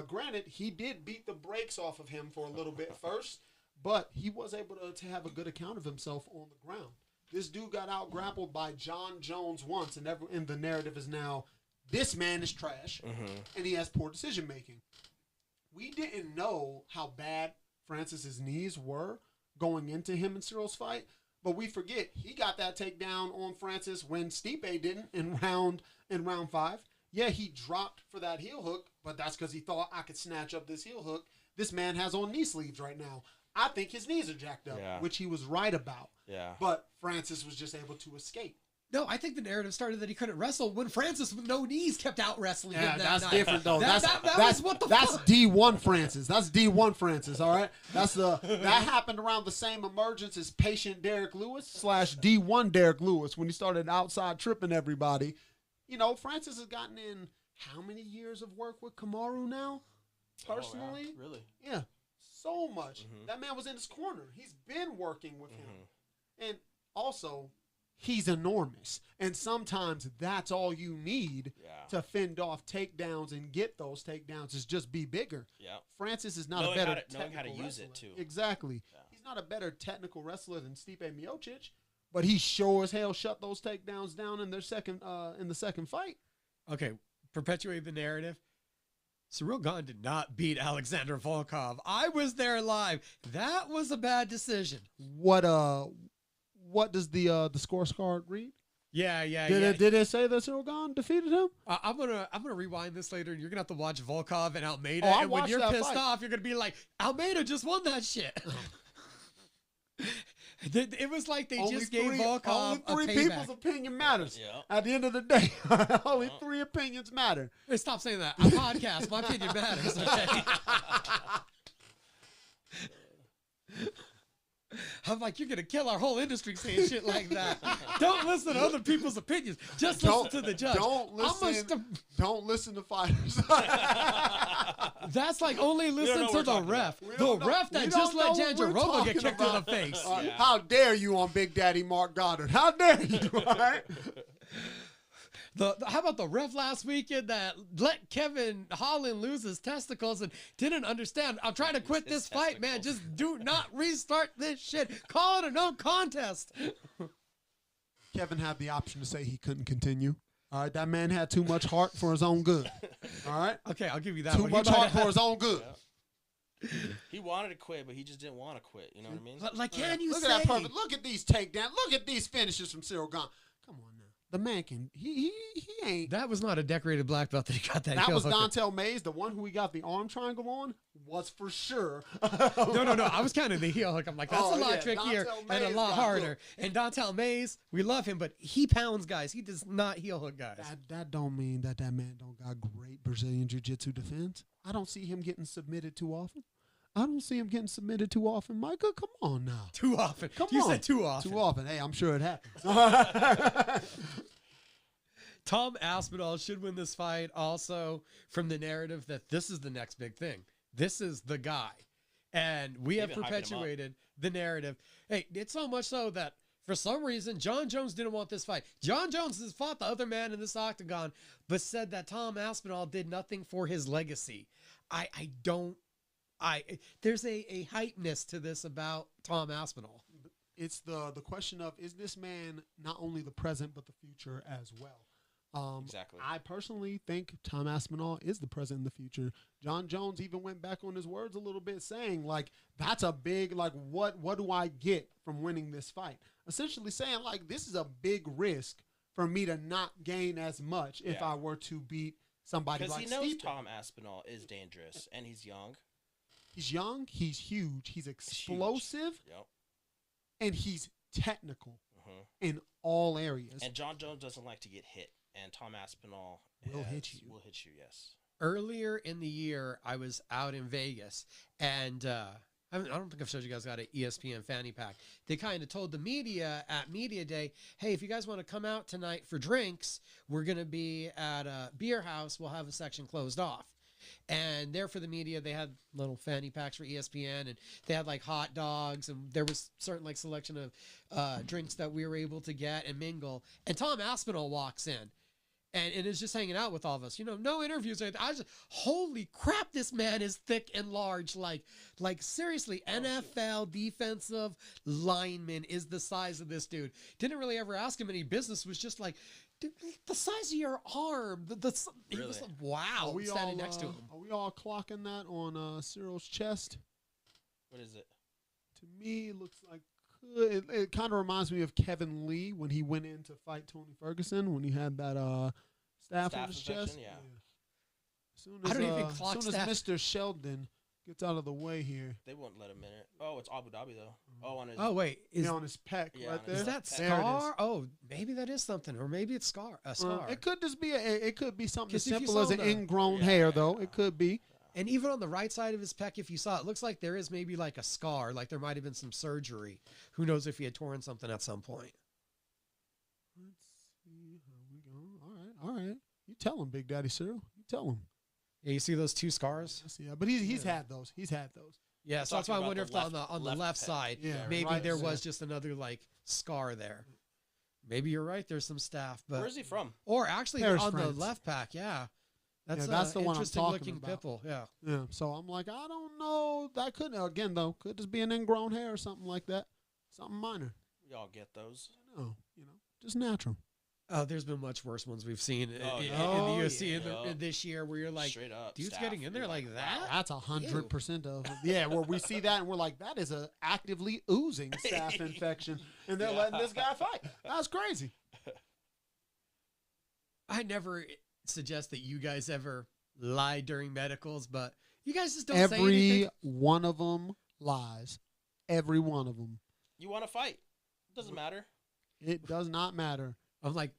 Granted, he did beat the brakes off of him for a little bit first, but he was able to have a good account of himself on the ground. This dude got out grappled by John Jones once, and the narrative is now, this man is trash, and he has poor decision making. We didn't know how bad Francis's knees were going into him and Cyril's fight, but we forget he got that takedown on Francis when Stipe didn't in round 5. Yeah, he dropped for that heel hook, but that's because he thought I could snatch up this heel hook. This man has on knee sleeves right now. I think his knees are jacked up, which he was right about. Yeah. But Francis was just able to escape. No, I think the narrative started that he couldn't wrestle when Francis with no knees kept out wrestling him that that's night. different though. That was what the that's fuck? D1 Francis. That's D1 Francis. All right. That happened around the same emergence as patient Derek Lewis / D1 Derek Lewis when he started outside tripping everybody. You know, Francis has gotten in how many years of work with Kamaru now? Personally, Oh, yeah. Really? Yeah, so much. That man was in his corner. He's been working with him, and also, he's enormous. And sometimes that's all you need to fend off takedowns and get those takedowns is just be bigger. Yeah. Francis is not Knowing a better how to- knowing how to technical use it, wrestler. too. Exactly. Yeah. He's not a better technical wrestler than Stipe Miocic, but he sure as hell shut those takedowns down in the second fight. Okay, perpetuate the narrative. Cyril Gane did not beat Alexander Volkov. I was there live. That was a bad decision. What does the scorecard read? Yeah. Did it say that Cyril Gane defeated him? I'm gonna rewind this later, and you're gonna have to watch Volkov and Almeida. Oh, I and when watched you're that pissed fight. off, you're gonna be like, Almeida just won that shit. It was like they Only just gave three- Volkov only a three payback. people's opinion matters. Yeah. At the end of the day, only 3 opinions matter. Hey, stop saying that. A podcast. My opinion matters. Okay? I'm like, you're gonna kill our whole industry saying shit like that. Don't listen to other people's opinions. Just listen to the judge. Don't listen to fighters. That's like only listen know to what the we're ref. talking The about. We ref that don't just know let what we're Janjaroba get talking kicked in the about. face. Yeah. How dare you on Big Daddy Mark Goddard? How dare you? All right? How about the ref last weekend that let Kevin Holland lose his testicles and didn't understand? I'm trying to quit this fight, man. testicles. Just do not restart this shit. Call it a no contest. Kevin had the option to say he couldn't continue. All right, that man had too much heart for his own good. All right, Okay, I'll give you that too one. much He might heart have- for his own good. He wanted to quit, but he just didn't want to quit. You know what I mean? But like, can you Look say? at that perfect. Look at these takedowns. Look at these finishes from Cyril Gane. Come on now, the man can. He ain't. That was not a decorated black belt that he got that. That heel was hooker. Dontel Mays, the one who we got the arm triangle on, was for sure. No. I was counting the heel hook. I'm like, that's Oh, a lot yeah, trickier Dontel and a Mays lot got harder. hooked. And Dontel Mays, we love him, but he pounds guys. He does not heel hook guys. That don't mean that man don't got great Brazilian Jiu-Jitsu defense. I don't see him getting submitted too often. Micah, come on now. Too often. Come You on. said too often. Too often. Hey, I'm sure it happens. Tom Aspinall should win this fight also from the narrative that this is the next big thing. This is the guy. And we have They've been hyping him up. perpetuated the narrative. Hey, it's so much so that for some reason, John Jones didn't want this fight. John Jones has fought the other man in this octagon, but said that Tom Aspinall did nothing for his legacy. There's a hypeness to this about Tom Aspinall. It's the question of, is this man not only the present but the future as well? Exactly. I personally think Tom Aspinall is the present and the future. John Jones even went back on his words a little bit, saying like, that's a big, like, what do I get from winning this fight? Essentially saying like, this is a big risk for me to not gain as much if I were to beat somebody Because like he knows Stipe. Tom Aspinall is dangerous, and he's young. He's young, he's huge, he's explosive, Yep. and he's technical Mhm. in all areas. And John Jones doesn't like to get hit, and Tom Aspinall Will hit you. Will hit you, yes. Earlier in the year, I was out in Vegas, and I don't think I've showed you guys got an ESPN fanny pack. They kind of told the media at Media Day, hey, if you guys want to come out tonight for drinks, we're going to be at a beer house. We'll have a section closed off. And there for the media, they had little fanny packs for ESPN, and they had like hot dogs, and there was certain like selection of drinks that we were able to get and mingle. And Tom Aspinall walks in. And is just hanging out with all of us. You know, no interviews or anything. I just, holy crap, this man is thick and large. Like seriously, NFL defensive lineman is the size of this dude. Didn't really ever ask him any business. Was just like, dude, the size of your arm. He was like, wow, standing next to him. Are we all clocking that on Cyril's chest? What is it? To me, it looks like it kind of reminds me of Kevin Lee when he went in to fight Tony Ferguson when he had that staph on his chest. Yeah. As soon I as, don't even clock as soon staph. as Mr. Sheldon gets out of the way here, They won't let him in it. Oh, it's Abu Dhabi, though. Oh, on his... Oh, wait. on his pec Yeah, right on there. his Is that There it is. scar? Oh, maybe that is something. Or maybe it's a scar. It could just be it could be something as 'Cause if you simple as saw an the- ingrown hair, though. It could be. And even on the right side of his pec, if you saw it, looks like there is maybe like a scar, like there might have been some surgery. Who knows if he had torn something at some point. Let's see how we go. All right. You tell him, Big Daddy Cyril. You tell him. Yeah, you see those two scars? I see that. But he's had those. He's had those. Yeah, so that's why I talking wonder about if the on the left left pec. side, Yeah, maybe right there there. was just another like scar there. Maybe you're right. There's some staph, but Where is he from? or actually Paris, on France. the left pack, yeah. That's that's the one I'm interesting talking looking about. pimple. Yeah. Yeah. So I'm like, I don't know. That could could just be an ingrown hair or something like that. Something minor. Y'all get those. No, just natural. Oh, there's been much worse ones we've seen Oh, in yeah. the Oh, UFC yeah. in this year, where you're like, Straight up. dude's staph. getting in there You're like that. wow. That's 100% of where we see that and we're like, that is a actively oozing staph infection, and they're letting this guy fight. That's crazy. I never suggest that you guys ever lie during medicals, but you guys just don't say Every anything. one of them lies. Every one of them. You want to fight. It doesn't matter. It does not matter. I'm like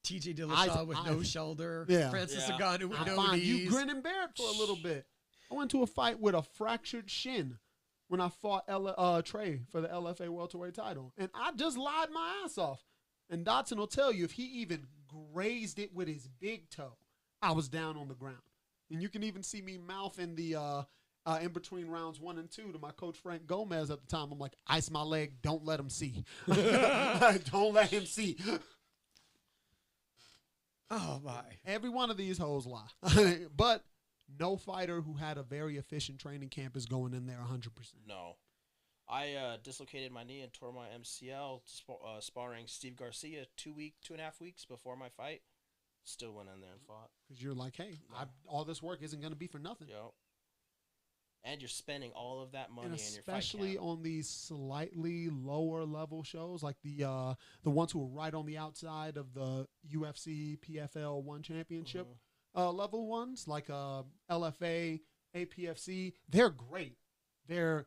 TJ Dillashaw with no shoulder. Yeah. Francis Yeah. Ngannou with I'm no fine. knees. You grin and bear it for a little bit. I went to a fight with a fractured shin when I fought Trey for the LFA welterweight title, and I just lied my ass off. And Dotson will tell you if he even grazed it with his big toe, I was down on the ground. And you can even see me mouthing the in between rounds 1 and 2 to my coach Frank Gomez at the time. I'm like, ice my leg, don't let him see. Don't let him see. Oh my! Every one of these hoes lie. But no fighter who had a very efficient training camp is going in there 100%. No. I dislocated my knee and tore my MCL sparring Steve Garcia 2.5 weeks before my fight. Still went in there and fought. Because you're like, hey, all this work isn't going to be for nothing. Yep. And you're spending all of that money And in your fight especially camp. on these slightly lower level shows, like the ones who are right on the outside of the UFC PFL 1 championship level ones, like LFA, APFC. They're great. Their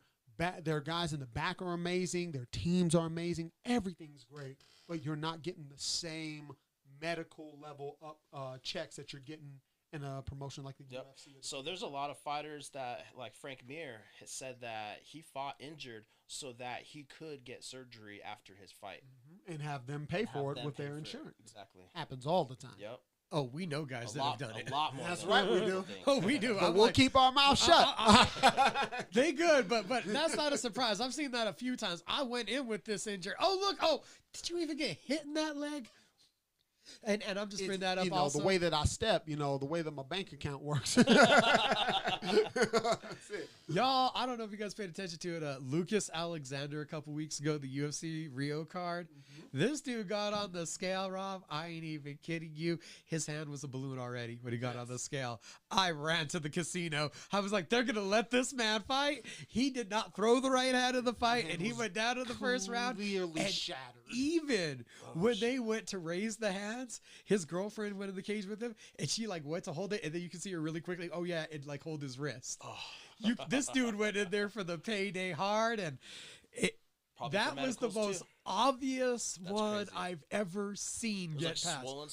guys in the back are amazing. Their teams are amazing. Everything's great, but you're not getting the same medical level up checks that you're getting in a promotion like the UFC. So there's a lot of fighters that, like Frank Mir, has said that he fought injured so that he could get surgery after his fight. And have them pay for it with their insurance. Exactly. Happens all the time. Yep. Oh, we know guys that have done it. A lot more. That's than right, we people do. think. Oh, we do. But I'm we'll like, keep our mouth shut. they good, but that's not a surprise. I've seen that a few times. I went in with this injury. Oh, look. Oh, did you even get hit in that leg? And I'm just bringing that up also. The way that I step, the way that my bank account works. That's it. Y'all, I don't know if you guys paid attention to it. Lucas Alexander a couple weeks ago, the UFC Rio card. This dude got on the scale, Rob. I ain't even kidding you. His hand was a balloon already when he got on the scale. I ran to the casino. I was like, they're going to let this man fight. He did not throw the right hand in the fight, and he went down in the first round. Clearly And shattered. even when they went to raise the hands, his girlfriend went in the cage with him, and she went to hold it, and then you can see her really quickly. Oh yeah, and hold his wrist. This dude went in there for the payday hard, and that was the most obvious one crazy. I've ever seen Was get it past. swollen,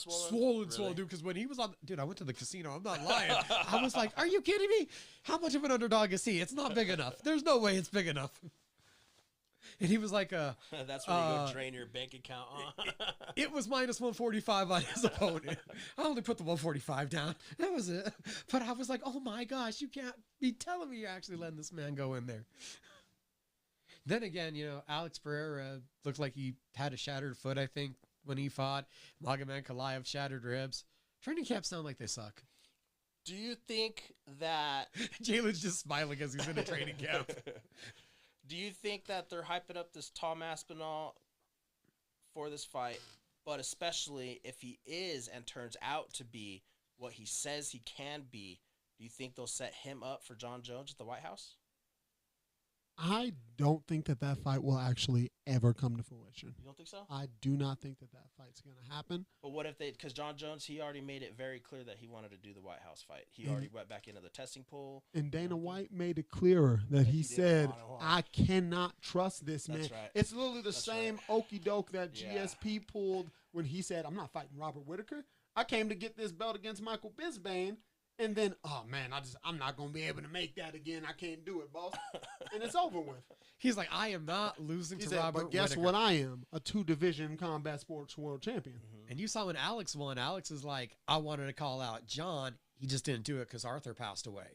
Swollen, dude. Because when he was on, dude, I went to the casino. I'm not lying. I was like, "Are you kidding me? How much of an underdog is he? It's not big enough. There's no way it's big enough." And he was like, That's where you go drain your bank account. it was minus 145 on his opponent. I only put the 145 down. That was it. But I was like, oh my gosh, you can't be telling me you're actually letting this man go in there. Then again, Alex Pereira looked like he had a shattered foot, I think, when he fought. Magomed Kalayev shattered ribs. Training camps sound like they suck. Do you think that Jalen's just smiling as he's in a training camp. Do you think that they're hyping up this Tom Aspinall for this fight, but especially if he is and turns out to be what he says he can be, do you think they'll set him up for John Jones at the White House? I don't think that fight will actually ever come to fruition. You don't think so? I do not think that fight's going to happen. But what if because John Jones, he already made it very clear that he wanted to do the White House fight. He already went back into the testing pool. And Dana White made it clearer that he said, I cannot trust this man. That's right. It's literally the That's same okey doke that GSP pulled when he said, I'm not fighting Robert Whitaker. I came to get this belt against Michael Bisping. And then, oh man, I'm not gonna be able to make that again. I can't do it, boss. And it's over with. He's like, I am not losing to Robert But guess Whitaker. what I am? A 2-division combat sports world champion. And you saw when Alex won, Alex is like, I wanted to call out John. He just didn't do it because Arthur passed away.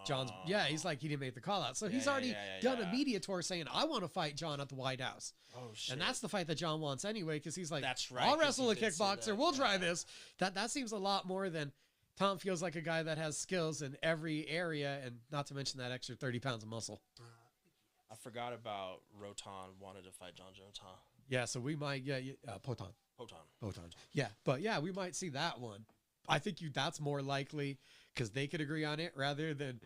John's, he's like, he didn't make the call out. So he's already done a media tour saying, I want to fight John at the White House. Oh, shit. And that's the fight that John wants anyway, because he's like, That's right, I'll 'cause wrestle a he did say kickboxer. that, We'll try this. That seems a lot more than Tom feels like a guy that has skills in every area, and not to mention that extra 30 pounds of muscle. I forgot about Rotan wanted to fight John Jones, huh? Yeah, so we might, Poton. Yeah, but yeah, we might see that one. I think that's more likely because they could agree on it rather than,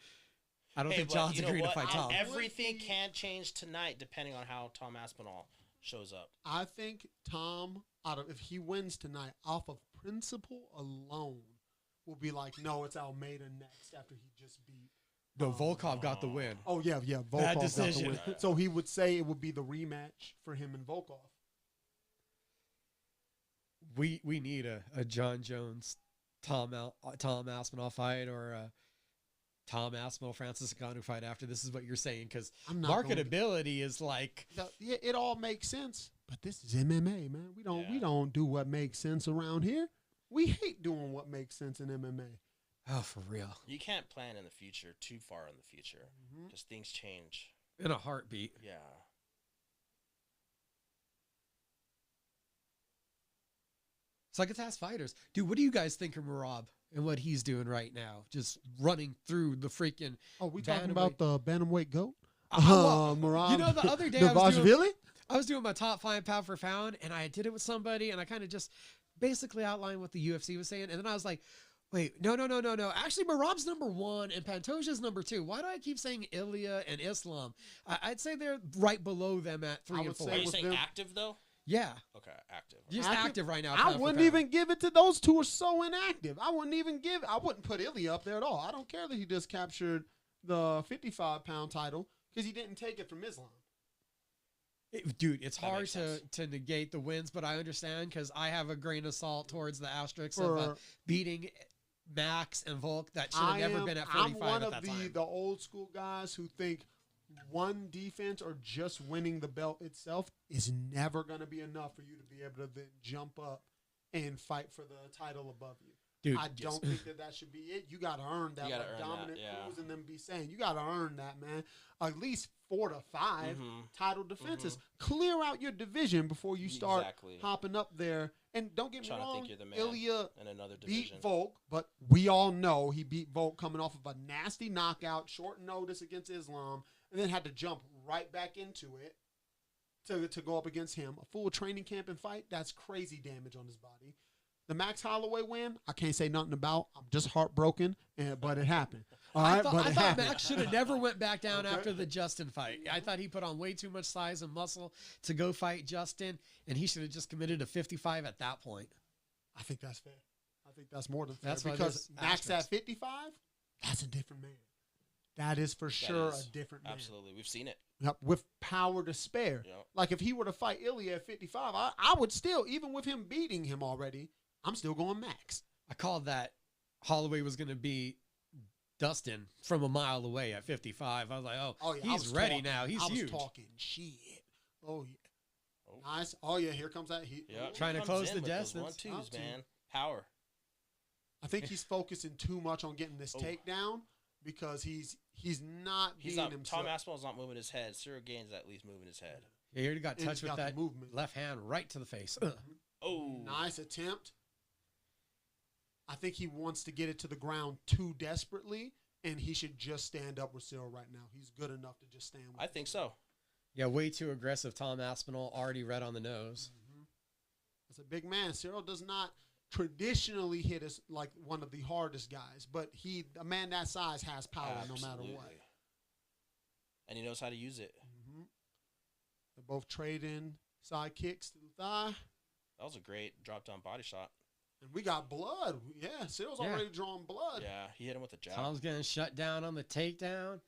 I don't think John's agreeing to fight Tom. Everything can change tonight depending on how Tom Aspinall shows up. I think Tom, if he wins tonight, off of principle alone, will be like, no, it's Almeida next after he just beat No, Volkov got the win. Oh yeah, Volkov got the decision. win. So he would say it would be the rematch for him and Volkov. We need a John Jones, Tom Aspinall fight, or a Tom Aspinall, Francis Ngannou fight after. This is what you're saying, because marketability is like yeah, it all makes sense. But this is MMA, man. We don't do what makes sense around here. We hate doing what makes sense in MMA. Oh, for real. You can't plan in the future, too far in the future, because things change. In a heartbeat. Yeah. So I could ask fighters, dude, what do you guys think of Merab and what he's doing right now? Just running through the freaking. Oh, we talking about the bantamweight goat? Merab. You know, the other day I was doing my top 5 pound for pound, and I did it with somebody, and I kind of just basically outlined what the UFC was saying, and then I was like, wait, no. Actually, Merab's number 1 and Pantoja's number 2. Why do I keep saying Ilya and Islam? I'd say they're right below them at 3 and 4. Are you saying active, though? Yeah. Okay, active. Just active right now. I wouldn't even give it to those two are so inactive. I wouldn't put Ilya up there at all. I don't care that he just captured the 55-pound title because he didn't take it from Islam. Dude, it's hard to negate the wins, but I understand because I have a grain of salt towards the asterisks of beating Max and Volk that should have never been at 45 I'm one at of that time. the old school guys who think one defense or just winning the belt itself is never going to be enough for you to be able to then jump up and fight for the title above you. Dude, I don't think that should be it. You got to earn that. Like Dominant Cruz and them be saying, you got to earn that, man. At least 4 to 5 title defenses. Clear out your division before you start hopping up there. And don't get me wrong, Ilya beat Volk, but we all know he beat Volk coming off of a nasty knockout, short notice against Islam, and then had to jump right back into it to go up against him. A full training camp and fight, that's crazy damage on his body. The Max Holloway win, I can't say nothing about. I'm just heartbroken, but it happened. I thought Max should have never went back down after the Justin fight. I thought he put on way too much size and muscle to go fight Justin, and he should have just committed to 55 at that point. I think that's fair. I think that's more than fair. Because Max at 55, that's a different man. That is for sure a different man. Absolutely. We've seen it. Yep, with power to spare. Yep. Like if he were to fight Ilya at 55, I would still, even with him beating him already, I'm still going Max. I called that Holloway was going to be Dustin from a mile away at 55. I was like, he's ready now. He's huge. I was talking shit. Oh, yeah. Nice. Oh, yeah, here comes that. Trying to close the distance. 1-2s, man. Power. I think he's focusing too much on getting this takedown because he's not being himself. Tom Aspinall's not moving his head. Cyril Gaines at least moving his head. Yeah, he already got touched with that left hand right to the face. Oh. Nice attempt. I think he wants to get it to the ground too desperately, and he should just stand up with Cyril right now. He's good enough to just stand with I think so. Yeah, way too aggressive. Tom Aspinall already red on the nose. That's a big man. Cyril does not traditionally hit us like one of the hardest guys, but a man that size has power no matter what. And he knows how to use it. They're both trading side kicks to the thigh. That was a great drop-down body shot. And we got blood. Yeah, Cyril's already drawn blood. Yeah, he hit him with a jab. Tom's getting shut down on the takedown.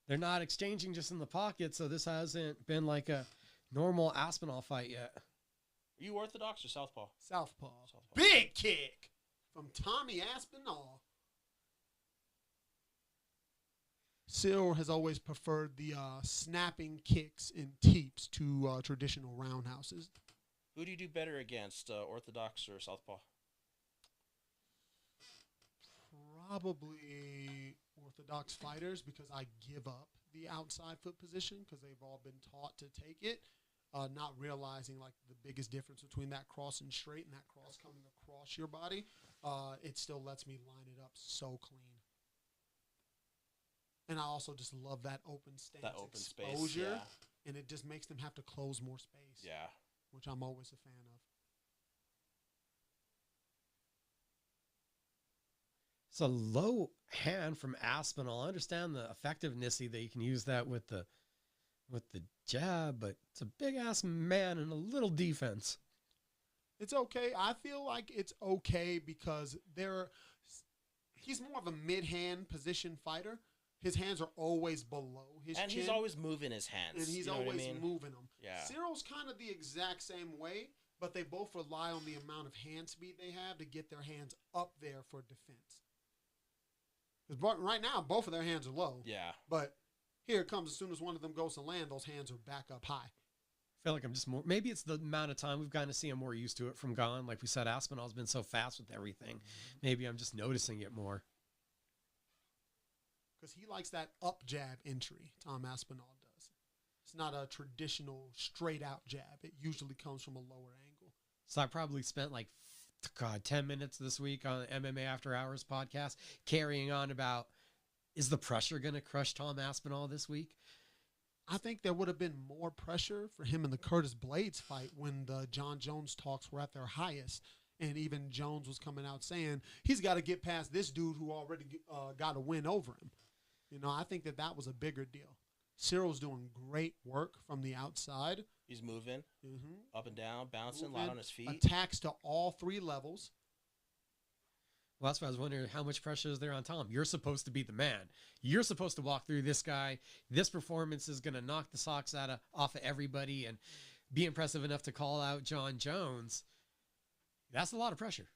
They're not exchanging just in the pocket, so this hasn't been like a normal Aspinall fight yet. Are you orthodox or southpaw? Southpaw. Big kick from Tommy Aspinall. Cyril has always preferred the snapping kicks and teeps to traditional roundhouses. Who do you do better against, orthodox or southpaw? Probably orthodox fighters because I give up the outside foot position because they've all been taught to take it, not realizing like the biggest difference between that cross and straight and that cross coming across your body. It still lets me line it up so clean. And I also just love that open stance, that open exposure, space, yeah. And it just makes them have to close more space. Yeah. Which I'm always a fan of. It's a low hand from Aspinall. I understand the effectiveness that you can use that with the jab, but it's a big ass man and a little defense. It's okay. I feel like it's okay because he's more of a mid-hand position fighter. His hands are always below his And chin. he's always moving his hands. And he's you know always what I mean? moving them. Yeah. Cyril's kind of the exact same way, but they both rely on the amount of hand speed they have to get their hands up there for defense. Because right now, both of their hands are low. Yeah. But here it comes. As soon as one of them goes to land, those hands are back up high. I feel like I'm just more. Maybe it's the amount of time we've gotten to see him more used to it from Gone. Like we said, Aspinall's been so fast with everything. Maybe I'm just noticing it more. Because he likes that up jab entry, Tom Aspinall does. It's not a traditional straight out jab. It usually comes from a lower angle. So I probably spent like, 10 minutes this week on the MMA After Hours podcast carrying on about, is the pressure going to crush Tom Aspinall this week? I think there would have been more pressure for him in the Curtis Blades fight when the John Jones talks were at their highest. And even Jones was coming out saying he's got to get past this dude who already got a win over him. You know, I think that was a bigger deal. Cyril's doing great work from the outside. He's moving up and down, bouncing, Moving, light on his feet. Attacks to all three levels. Well, that's why I was wondering how much pressure is there on Tom. You're supposed to be the man. You're supposed to walk through this guy. This performance is going to knock the socks off of everybody and be impressive enough to call out John Jones. That's a lot of pressure.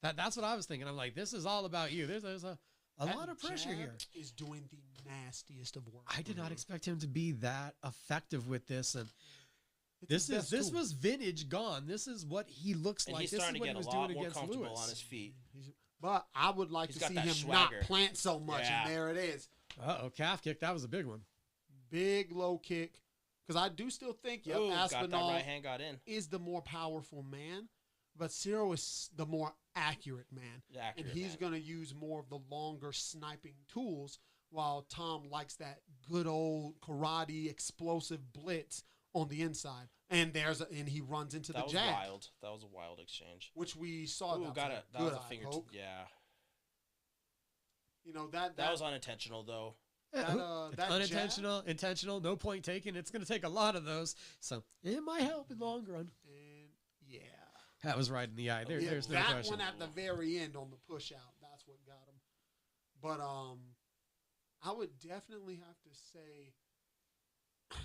That's what I was thinking. I'm like, this is all about you. There's a lot of pressure here. Is doing the nastiest of work. I did not expect him to be that effective with this, and It's this was vintage Gone. This is what he looks and like. he's This is starting to what get he was a lot doing more against comfortable Lewis. on his feet. But I would like He's to got see that him swagger. not plant so much, Yeah. and there it is. Uh-oh, calf kick. That was a big one. Big low kick. Because I do still think Ooh, got that Aspinall right hand got in. is the more powerful man, but Cyril is the more accurate man. The accurate and he's man. going to use more of the longer sniping tools, while Tom likes that good old karate explosive blitz on the inside. And he runs into That the was jab, wild. That was a wild exchange. which we saw. Ooh, That got was it. a That was good a eye finger. poke. Yeah. You know that That was unintentional though. that It's that unintentional, intentional, no point taken. It's going to take a lot of those. So it might help in the long run. and yeah. That was right in the eye. Yeah, There's no that question. one at the very end on the push out. That's what got him. But I would definitely have to say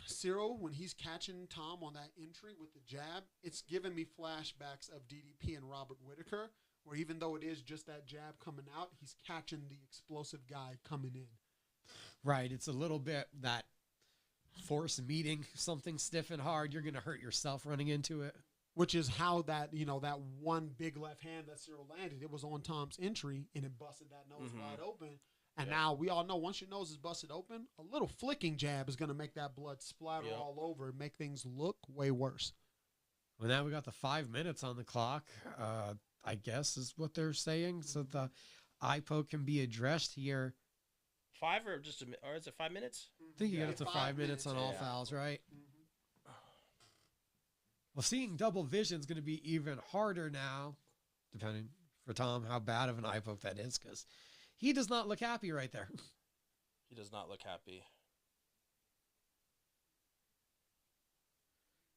Cyril, when he's catching Tom on that entry with the jab, it's giving me flashbacks of DDP and Robert Whitaker, where even though it is just that jab coming out, he's catching the explosive guy coming in. Right. It's a little bit that force meeting something stiff and hard. You're going to hurt yourself running into it. Which is how that one big left hand that Cyril landed, it was on Tom's entry, and it busted that nose wide open. And now we all know once your nose is busted open, a little flicking jab is going to make that blood splatter all over and make things look way worse. Well, now we got the 5 minutes on the clock, I guess is what they're saying. So the eye poke can be addressed here. 5 or or is it 5 minutes? I think you get up to 5 minutes on all yeah. fouls, right? Well, seeing double vision is going to be even harder now, depending for Tom how bad of an eye poke that is, because he does not look happy right there. He does not look happy.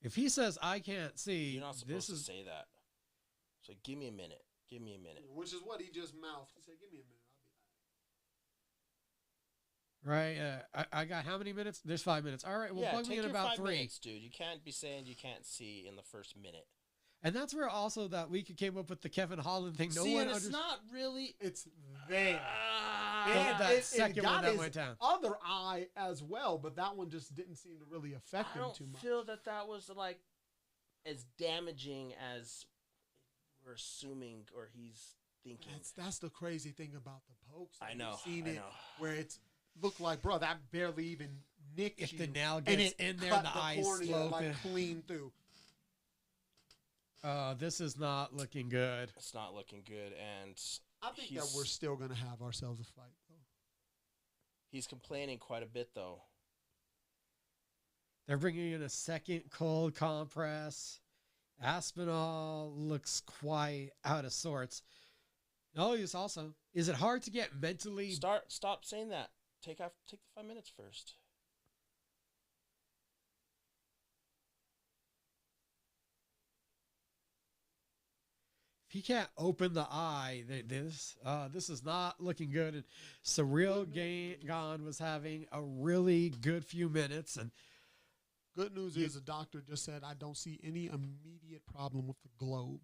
If he says, I can't see, You're not supposed this to is say that. So give me a minute. Give me a minute. Which is what he just mouthed. He said, give me a minute. right. I got how many minutes? There's 5 minutes. All right, well, Yeah, plug take me in your about 5 3. minutes, dude. You can't be saying you can't see in the first minute. And that's where also that week came up with the Kevin Holland thing. No see, one and it's understood. not really. It's there. And that second got one that his went down. other eye as well, but that one just didn't seem to really affect I him don't too much. feel that was like as damaging as we're assuming or he's thinking. That's the crazy thing about the pokes. I know. We've seen I it know. where it's looked like, bro, that barely even nicked If you. the nail and gets it in there, cut the eye's cornea, sloping. like clean through. This is not looking good. It's not looking good, and I think that we're still gonna have ourselves a fight, though. he's complaining quite a bit, though. They're bringing in a second cold compress. Aspinall looks quite out of sorts. Oh, yes, also, is it hard to get mentally? Stop saying that. Take the 5 minutes first. If he can't open the eye. This is not looking good. And Surreal Gone was having a really good few minutes. And good news is the doctor just said, I don't see any immediate problem with the globe,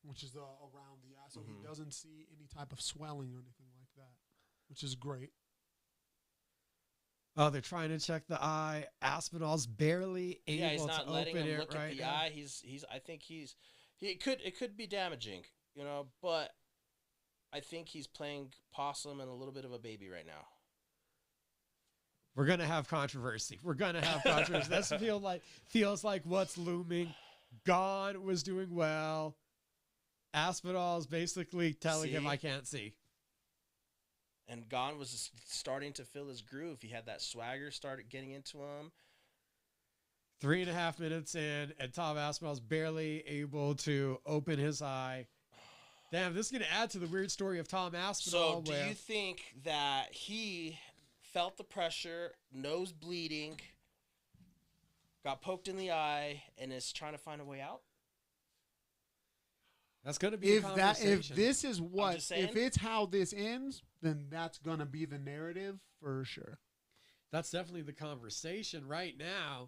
which is around the eye. So he doesn't see any type of swelling or anything like that, which is great. Oh, they're trying to check the eye. Aspinall's barely able he's not to letting open him it look right at the now. eye. I think it could be damaging, but I think he's playing possum and a little bit of a baby right now. We're gonna have controversy. That feels like what's looming. Gone was doing well. Aspinall's basically telling him, I can't see. And Gone was starting to feel his groove. He had that swagger started getting into him. 3.5 minutes in, and Tom Aspinall's barely able to open his eye. Damn, this is going to add to the weird story of Tom Aspinall. So do you think that he felt the pressure, nose bleeding, got poked in the eye, and is trying to find a way out? That's going to be a conversation. If this is if it's how this ends, then that's going to be the narrative for sure. That's definitely the conversation right now.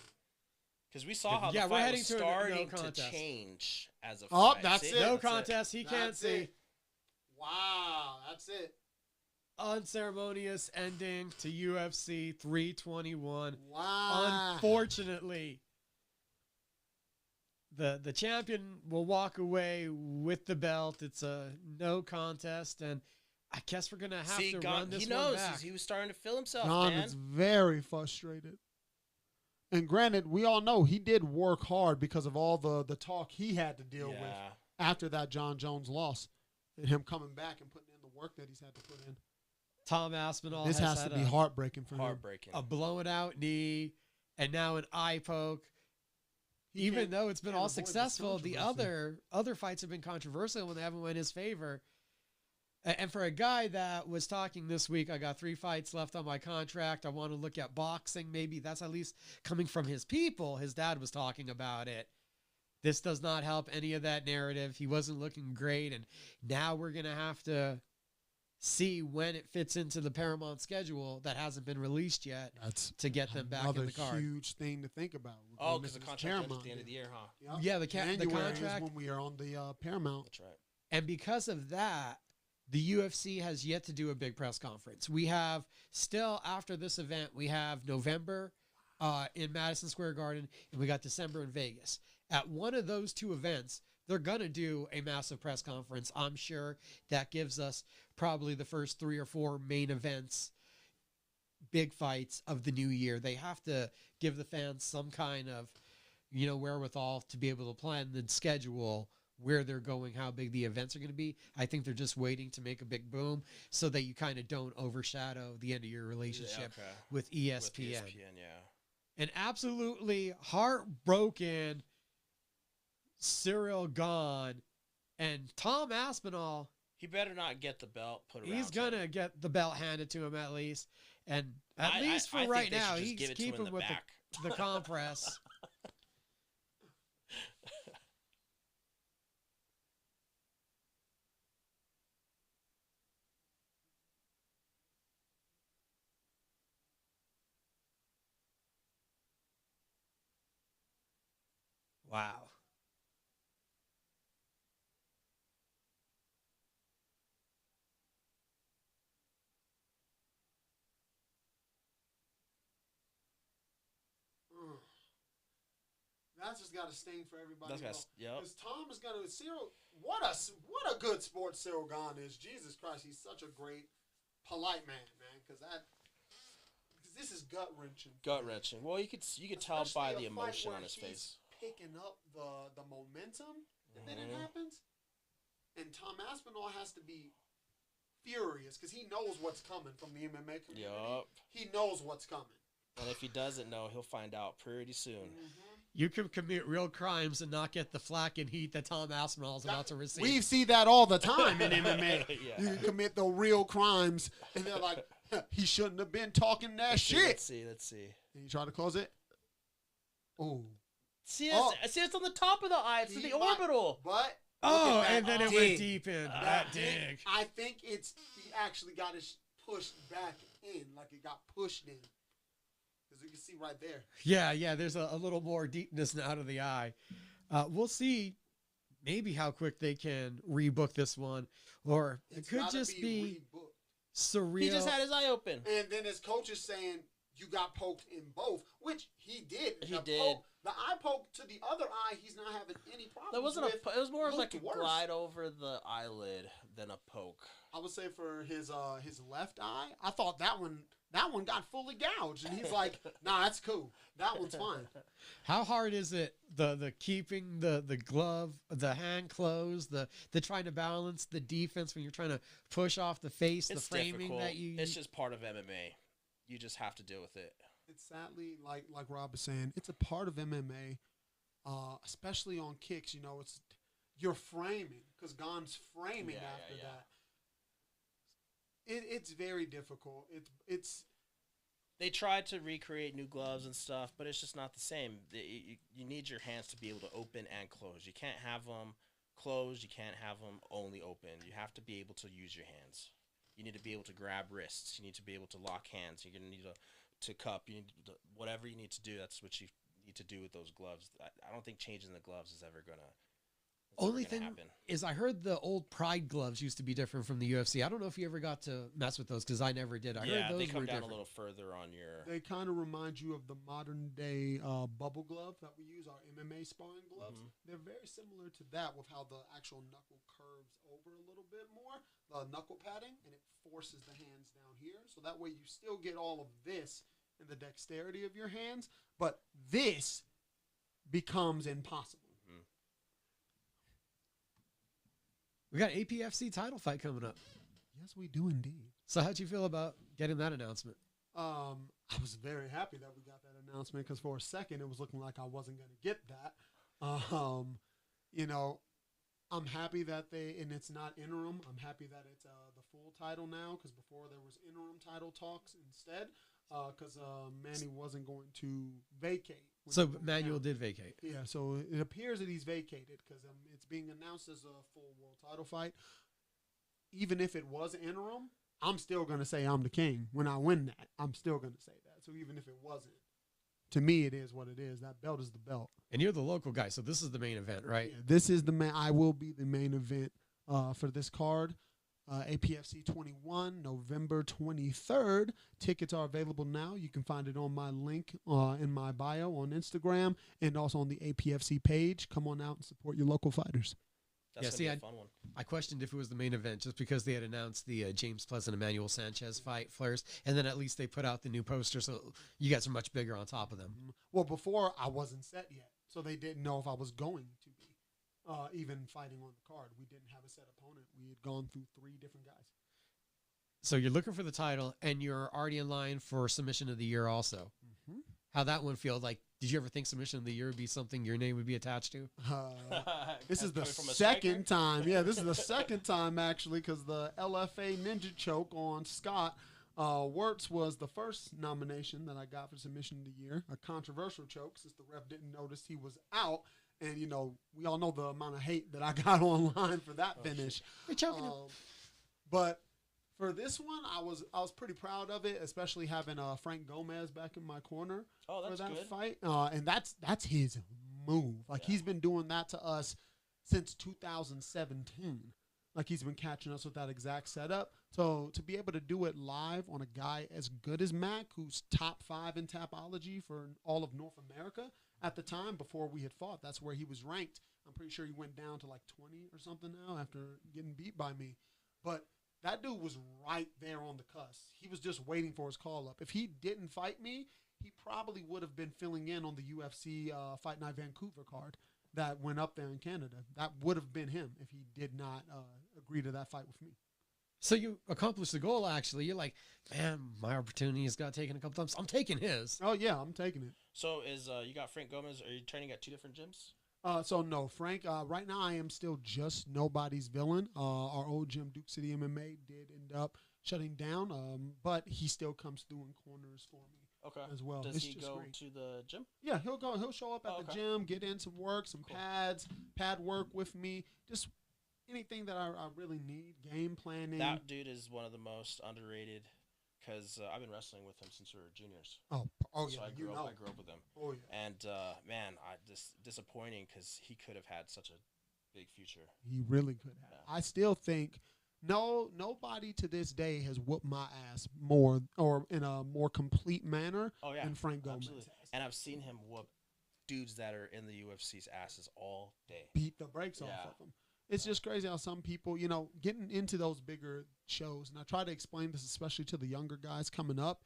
Because we saw how the fight was starting to change as a fight. Oh, that's it. No contest. He can't see. Wow, that's it. Unceremonious ending to UFC 321. Wow. Unfortunately, the champion will walk away with the belt. It's a no contest, and I guess we're gonna have to run this one back. He was starting to feel himself. Gone is very frustrated. And granted, we all know he did work hard because of all the talk he had to deal with after that John Jones loss, and him coming back and putting in the work that he's had to put in. Tom Aspinall. This has to be heartbreaking for him. A blown out knee, and now an eye poke. Even though it's been all successful, the other fights have been controversial when they haven't went in his favor. And for a guy that was talking this week, I got 3 fights left on my contract. I want to look at boxing. Maybe that's at least coming from his people. His dad was talking about it. This does not help any of that narrative. He wasn't looking great. And now we're going to have to see when it fits into the Paramount schedule that hasn't been released yet to get them back in the card. Another huge thing to think about. Oh, because the contract ends at the end of the year, huh? Yep. Yeah, the contract is when we are on the Paramount. That's right. And because of that, the UFC has yet to do a big press conference. We have still, after this event, we have November in Madison Square Garden, and we got December in Vegas. At one of those 2 events, they're going to do a massive press conference. I'm sure that gives us probably the first 3 or 4 main events, big fights of the new year. They have to give the fans some kind of, wherewithal to be able to plan the schedule, where they're going, how big the events are going to be. I think they're just waiting to make a big boom so that you kind of don't overshadow the end of your relationship with ESPN. And absolutely heartbroken, Cyril Gahn, and Tom Aspinall. He better not get the belt put around He's going to get the belt handed to him at least. And at least for right now, he's keeping with the compress. Wow. That's just got to sting for everybody. Because Tom is going to Cyril. What a good sport Cyril Gahn is. Jesus Christ, he's such a great, polite man. Because this is gut wrenching. Gut wrenching. Well, you could tell by the emotion on his face. Picking up the momentum, and then it happens. And Tom Aspinall has to be furious because he knows what's coming from the MMA community. Yup. He knows what's coming. And if he doesn't know, he'll find out pretty soon. Mm-hmm. You can commit real crimes and not get the flack and heat that Tom Aspinall is about to receive. We see that all the time in MMA. You can commit the real crimes, and they're like, he shouldn't have been talking that shit. Let's see. And you try to close it. Oh. See, it's on the top of the eye. It's in the orbital. But Oh, at and that then it dig. went deep in. That dig. dig. I think he actually got it pushed back in, like it got pushed in. Because you can see right there. Yeah. There's a little more deepness now to the eye. We'll see maybe how quick they can rebook this one. Or it It's could gotta just be rebooked. surreal. He just had his eye open. And then his coach is saying you got poked in both, which he did. He The did. The eye poke to the other eye, he's not having any problems That wasn't with. it was more of like a Looked worse. glide over the eyelid than a poke. I would say for his left eye, I thought that one got fully gouged, and he's like, "Nah, that's cool. That one's fine." How hard is it the keeping the glove, the hand closed, the trying to balance the defense when you're trying to push off the face, It's the framing difficult. that you It's just part of MMA. You just have to deal with it. It's sadly like Rob is saying, it's a part of MMA, especially on kicks. You know, it's you're framing because Gon's framing after that. It's very difficult. It's They tried to recreate new gloves and stuff, but it's just not the same. You need your hands to be able to open and close. You can't have them closed. You can't have them only open. You have to be able to use your hands. You need to be able to grab wrists. You need to be able to lock hands. You're going to need to cup. You need to, whatever you need to do, that's what you need to do with those gloves. I don't think changing the gloves is ever going to Only thing happen. is, I heard the old Pride gloves used to be different from the UFC. I don't know if you ever got to mess with those because I never did. I heard those they come were down different. a little further on your. They kind of remind you of the modern day bubble glove that we use, our MMA sparring gloves. Mhm. They're very similar to that with how the actual knuckle curves over a little bit more, the knuckle padding, and it forces the hands down here. So that way you still get all of this in the dexterity of your hands, but this becomes impossible. We got APFC title fight coming up. Yes, we do indeed. So how'd you feel about getting that announcement? I was very happy that we got that announcement because for a second it was looking like I wasn't going to get that. You know, I'm happy that and it's not interim. I'm happy that it's the full title now because before there was interim title talks instead because Manny wasn't going to vacate. So Manuel did vacate. Yeah, so it appears that he's vacated because it's being announced as a full world title fight. Even if it was interim, I'm still going to say I'm the king. When I win that, I'm still going to say that. So even if it wasn't, to me, it is what it is. That belt is the belt. And you're the local guy, so this is the main event, right? Yeah, this is the main. I will be the main event for this card. APFC 21, November 23rd. Tickets are available now. You can find it on my link in my bio on Instagram and also on the APFC page. Come on out and support your local fighters. That's gonna be a fun one. I questioned if it was the main event just because they had announced the James Pleasant Emmanuel Sanchez fight first, and then at least they put out the new poster, so you guys are much bigger on top of them. Well, before I wasn't set yet, so they didn't know if I was going to be even fighting on the card. We didn't have a set opponent. We had gone through 3 different guys. So you're looking for the title, and you're already in line for Submission of the Year also. Mm-hmm. How that one feel? Like, did you ever think Submission of the Year would be something your name would be attached to? This is the Coming from a second time. Yeah, this is the second time, actually, because the LFA Ninja Choke on Scott Wirtz was the first nomination that I got for Submission of the Year. A controversial choke since the ref didn't notice he was out. And, you know, we all know the amount of hate that I got online for that finish. You're choking him. But for this one, I was pretty proud of it, especially having Frank Gomez back in my corner Oh, for that's that good. fight. And that's his move. Like, he's been doing that to us since 2017. Like, he's been catching us with that exact setup. So to be able to do it live on a guy as good as Mac, who's top 5 in Tapology for all of North America at the time before we had fought, that's where he was ranked. I'm pretty sure he went down to like 20 or something now after getting beat by me. But that dude was right there on the cusp. He was just waiting for his call up. If he didn't fight me, he probably would have been filling in on the UFC Fight Night Vancouver card that went up there in Canada. That would have been him if he did not agree to that fight with me. So you accomplished the goal, actually. You're like, man, my opportunity has got taken a couple times. I'm taking his. Oh, yeah, I'm taking it. So you got Frank Gomez? Are you training at 2 different gyms? So no, Frank. Right now, I am still just nobody's villain. Our old gym, Duke City MMA, did end up shutting down, but he still comes through in corners for me Okay. as well. Does It's he just go great. to the gym? Yeah, he'll go. He'll show up at the Okay. gym, get in some work, some Cool. pad work with me. Just anything that I really need. Game planning. That dude is one of the most underrated because I've been wrestling with him since we were juniors. Oh So yeah, I grew up with him. Oh yeah. And man, disappointing because he could have had such a big future. He really could have. Yeah. I still think nobody to this day has whooped my ass more or in a more complete manner Oh yeah, than Frank Gomez absolutely. has. And I've seen him whoop dudes that are in the UFC's asses all day. Beat the brakes off Yeah. of them. It's just crazy how some people, getting into those bigger shows, and I try to explain this especially to the younger guys coming up,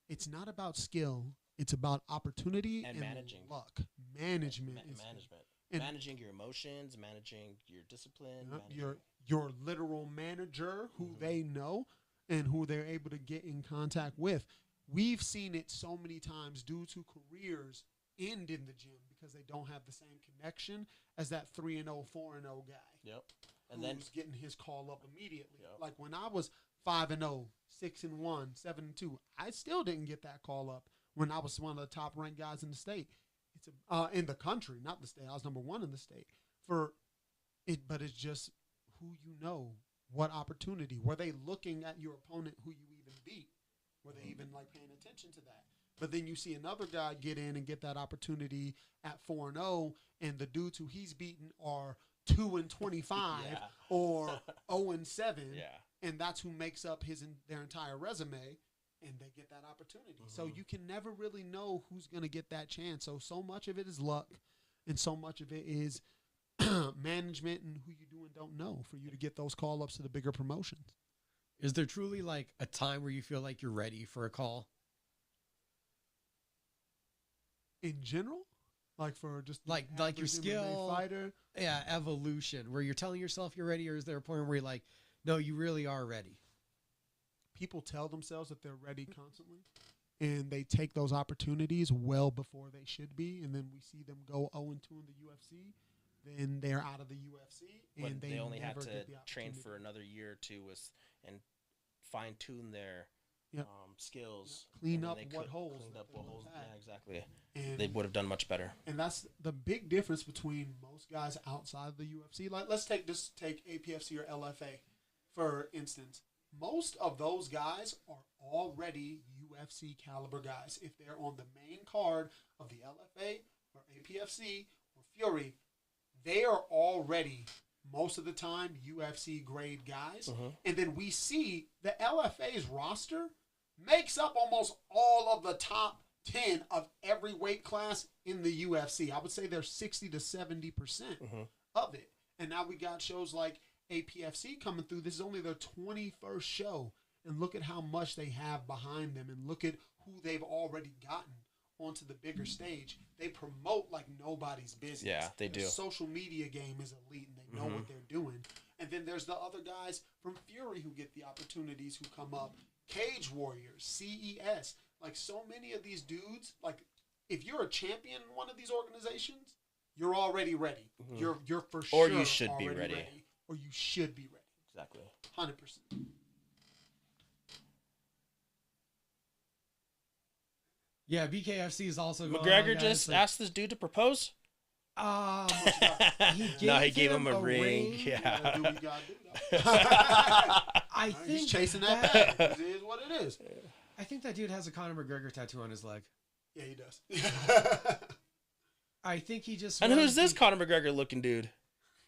it's not about skill. It's about opportunity and managing. luck. Management. is key. Management. And- managing your emotions, managing your discipline. Yep, managing- your literal manager who Mhm. they know and who they're able to get in contact with. We've seen it so many times. Dudes whose careers end in the gym because they don't have the same connection as that 3-0, 4-0 guy. Yep. And then who's getting his call up immediately. Yep. Like when I was 5-0, 6-1, 7-2, I still didn't get that call up when I was one of the top ranked guys in the state. It's in the country, not the state. I was number 1 in the state but it's just who you know, what opportunity. Were they looking at your opponent who you even beat? Were they even paying attention to that? But then you see another guy get in and get that opportunity at 4-0, and the dudes who he's beaten are 2-25 Yeah. or 0-7, yeah. and that's who makes up their entire resume, and they get that opportunity. So Mhm. you can never really know who's going to get that chance. So much of it is luck, and so much of it is management and who you do and don't know for you to get those call-ups to the bigger promotions. Is there truly a time where you feel like you're ready for a call? In general, for just the Like your average skill MMA fighter, Yeah, evolution, where you're telling yourself you're ready, or is there a point where you're like, no, you really are ready? people tell themselves that they're ready constantly, and they take those opportunities well before they should be, and then we see them go 0-2 in the UFC. Then they're out of the UFC, and When they only had never to get the train opportunity. for another year or two and fine tune their Yep. skills. Clean and then up they what holes Cleaned that up they what would've holes. had. Yeah, exactly. And They would have done much better. And that's the big difference between most guys outside of the UFC. Let's take APFC or LFA, for instance. Most of those guys are already UFC caliber guys. If they're on the main card of the LFA or APFC or Fury, they are already, most of the time, UFC grade guys. Mhm. And then we see the LFA's roster makes up almost all of the top 10 of every weight class in the UFC. I would say they're 60 to 70% Mhm. of it. And now we got shows like APFC coming through. This is only their 21st show. And look at how much they have behind them. And look at who they've already gotten onto the bigger stage. They promote like nobody's business. Yeah, they Their do. social media game is elite, and they know Mhm. what they're doing. And then there's the other guys from Fury who get the opportunities who come up. Cage Warriors, CES. Like so many of these dudes, like if you're a champion in one of these organizations, you're already ready. Mhm. You're for Or sure you should be already ready. Or you should be ready. Exactly. 100%. Yeah, BKFC is also going McGregor on, guys. just asked this dude to propose. He gave him a ring. ring. Yeah. Gotta do what you gotta do, though. I He's think chasing that bag. It is what it is. I think that dude has a Conor McGregor tattoo on his leg. Yeah, he does. I think he just. And wanted who's to this be- Conor McGregor looking dude?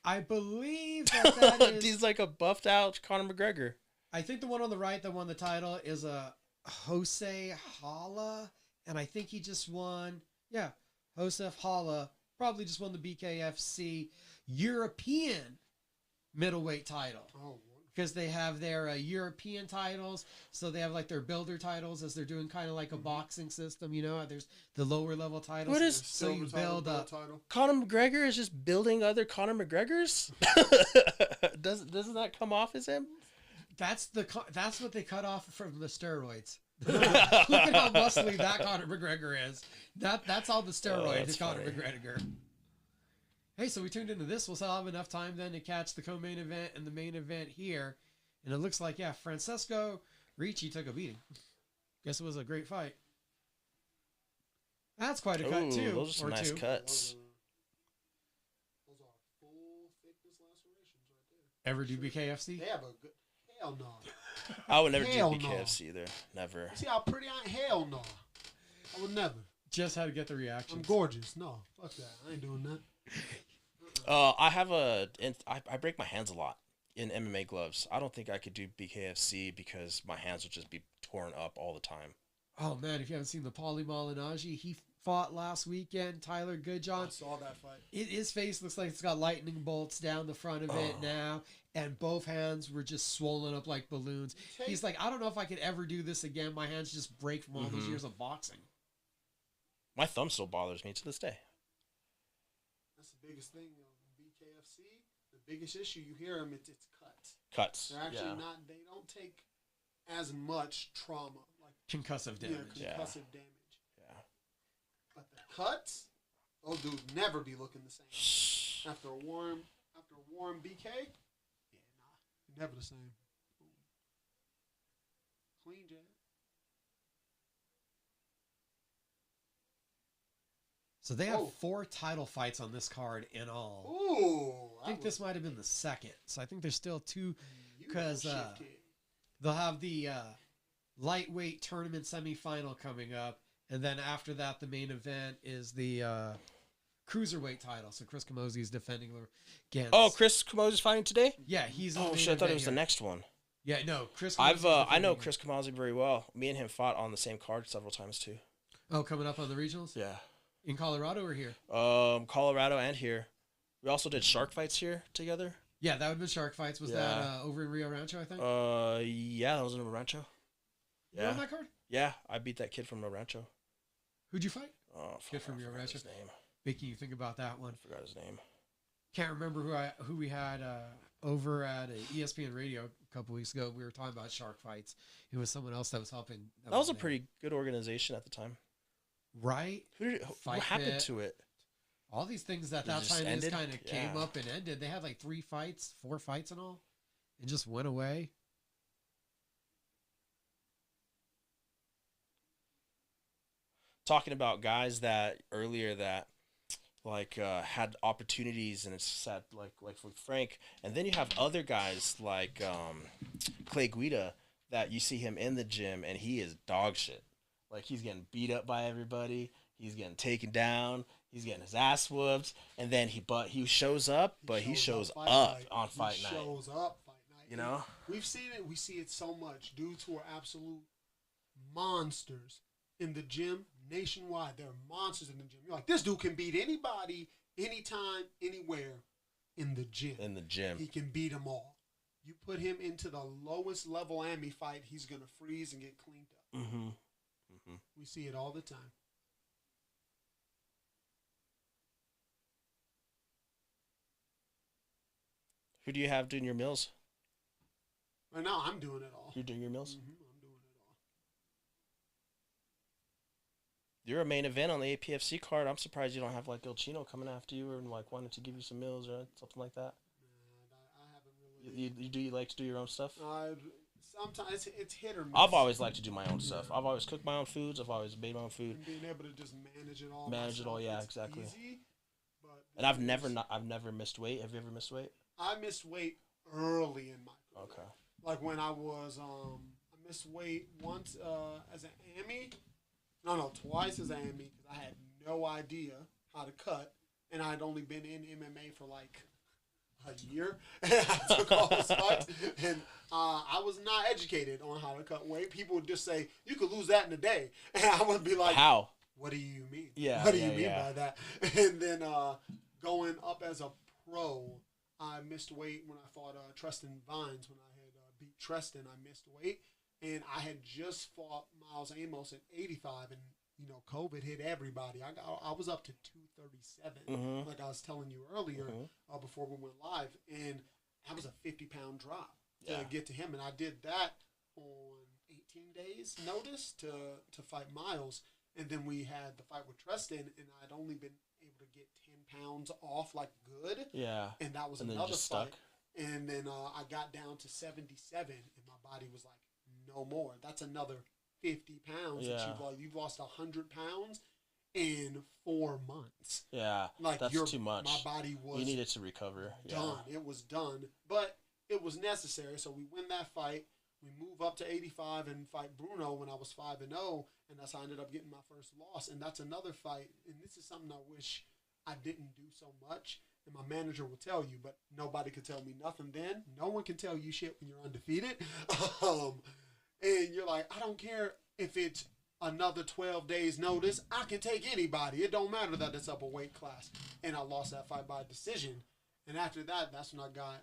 I believe that is. He's like a buffed out Conor McGregor. I think the one on the right that won the title is a Jose Hala, and I think he just won. Yeah, Josef Hala probably just won the BKFC European middleweight title. Oh, Because they have their European titles, so they have like their builder titles as they're doing kind of like a boxing system, you know. There's the lower level titles. What is- so you build up? title. Conor McGregor is just building other Conor McGregors. Doesn't that come off as him? That's what they cut off from the steroids. Look at how muscly that Conor McGregor is. That's all the steroids. that's Is Conor funny. McGregor. Hey, so we tuned into this. We'll still have enough time then to catch the co-main event and the main event here. And it looks like, Francesco Ricci took a beating. Guess it was a great fight. That's quite a cut Ooh, too. those are some or nice two. cuts. Those are full thickness lacerations right there. Ever do BKFC? They have a good. Hell no. I would never Hell do no. BKFC either. Never. You see how pretty I am? Hell no. I would never. Just how to get the reaction. I'm gorgeous. No, fuck that. I ain't doing that. I break my hands a lot in MMA gloves. I don't think I could do BKFC because my hands would just be torn up all the time. Oh man, if you haven't seen the Paulie Malignaggi, he fought last weekend. Tyler Goodjohn. I saw that fight. His face looks like it's got lightning bolts down the front of it now, and both hands were just swollen up like balloons. He's like, I don't know if I could ever do this again. My hands just break from all those years of boxing. My thumb still bothers me to this day. That's the biggest thing. BKFC, the biggest issue you hear them, it's cuts. Cuts. They're actually not. They don't take as much trauma, like Concussive damage. concussive damage. Yeah. But the cuts, those dudes never be looking the same. After a warm BK, never the same. Clean jab. So they have 4 title fights on this card in all. Ooh, I think this might have been the second. So I think there's still 2 because they'll have the lightweight tournament semifinal coming up. And then after that, the main event is the cruiserweight title. So Chris Camozzi is defending against. Oh, Chris Camozzi's fighting today? Yeah, he's. Oh shit! I thought it was the next one. Yeah, no, Chris. I know Chris Camozzi very well. Me and him fought on the same card several times too. Oh, coming up on the regionals? Yeah. In Colorado or here? Colorado and here. We also did shark fights here together. Yeah, that would have been shark fights. Was that over in Rio Rancho, I think? Yeah, that was in Rio Rancho. You were on that card? Yeah, I beat that kid from Rio Rancho. Who'd you fight? Oh, kid from Rio Rancho. His name. Making you think about that one. I forgot his name. Can't remember who we had over at ESPN Radio a couple weeks ago. We were talking about shark fights. It was someone else that was helping. That was a pretty good organization at the time. Right? What happened to it? All these things that time just kind of came up and ended. They had like 4 fights in all, and just went away. Talking about guys that earlier that had opportunities, and it's sad like with Frank, and then you have other guys like Clay Guida that you see him in the gym and he is dog shit. Like he's getting beat up by everybody, he's getting taken down, he's getting his ass whooped, and then he shows up, but he shows up on fight night. Shows up fight night. You know, we've seen it. We see it so much. Dudes who are absolute monsters in the gym nationwide. They're monsters in the gym. You're like, this dude can beat anybody, anytime, anywhere in the gym. In the gym, he can beat them all. You put him into the lowest level AMI fight, he's gonna freeze and get cleaned up. Mm-hmm. We see it all the time. Who do you have doing your meals? Right now, I'm doing it all. You're doing your meals? Mm-hmm. I'm doing it all. You're a main event on the APFC card. I'm surprised you don't have like El Chino coming after you and like wanting to give you some meals or something like that. I haven't really. You like to do your own stuff? Sometimes it's hit or miss. I've always liked to do my own stuff. I've always cooked my own foods. I've always made my own food. And being able to just manage it all. Yeah, it's exactly. Easy, but and I've never missed weight. Have you ever missed weight? I missed weight early in my career. Okay. Like when I was, I missed weight once as an AMI. No, twice as an AMI because I had no idea how to cut, and I'd only been in MMA for like a year. And I took all the fights, and I was not educated on how to cut weight. People would just say, you could lose that in a day. And I would be like, how? What do you mean? Yeah. What do you mean by that? And then going up as a pro, I missed weight when I fought Treston Vines. When I had beat Treston, I missed weight. And I had just fought Miles Amos at 85, and COVID hit everybody. I was up to 237, like I was telling you earlier before we went live, and that was a 50-pound drop to get to him. And I did that on 18 days notice to fight Miles, and then we had the fight with Treston, and I'd only been able to get 10 pounds off like good. Yeah. And that was another fight. And then I got down to 77, and my body was like, no more. That's another 50 pounds that you've lost 100 pounds in 4 months. Yeah, Like that's too much. My body was You needed to recover. done. Yeah. It was done, but it was necessary. So we win that fight. We move up to 85 and fight Bruno when I was 5-0, and that's how I ended up getting my first loss. And that's another fight. And this is something I wish I didn't do so much. And my manager will tell you, but nobody could tell me nothing then. No one can tell you shit when you're undefeated. And you're like, I don't care if it's another 12 days notice. I can take anybody. It don't matter that it's up a weight class. And I lost that fight by decision. And after that, that's when I got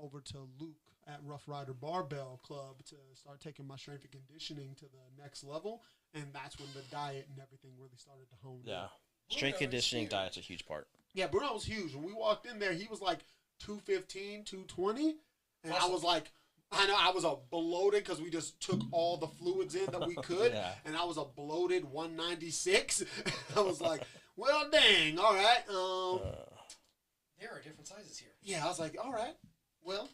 over to Luke at Rough Rider Barbell Club to start taking my strength and conditioning to the next level. And that's when the diet and everything really started to hone in. Yeah. Strength conditioning diet's a huge part. Yeah, Bruno was huge. When we walked in there, he was like 215, 220. And I was like, I know I was a bloated because we just took all the fluids in that we could. Yeah. And I was a bloated 196. I was like, well, dang, all right. There are different sizes here. Yeah, I was like, all right, well,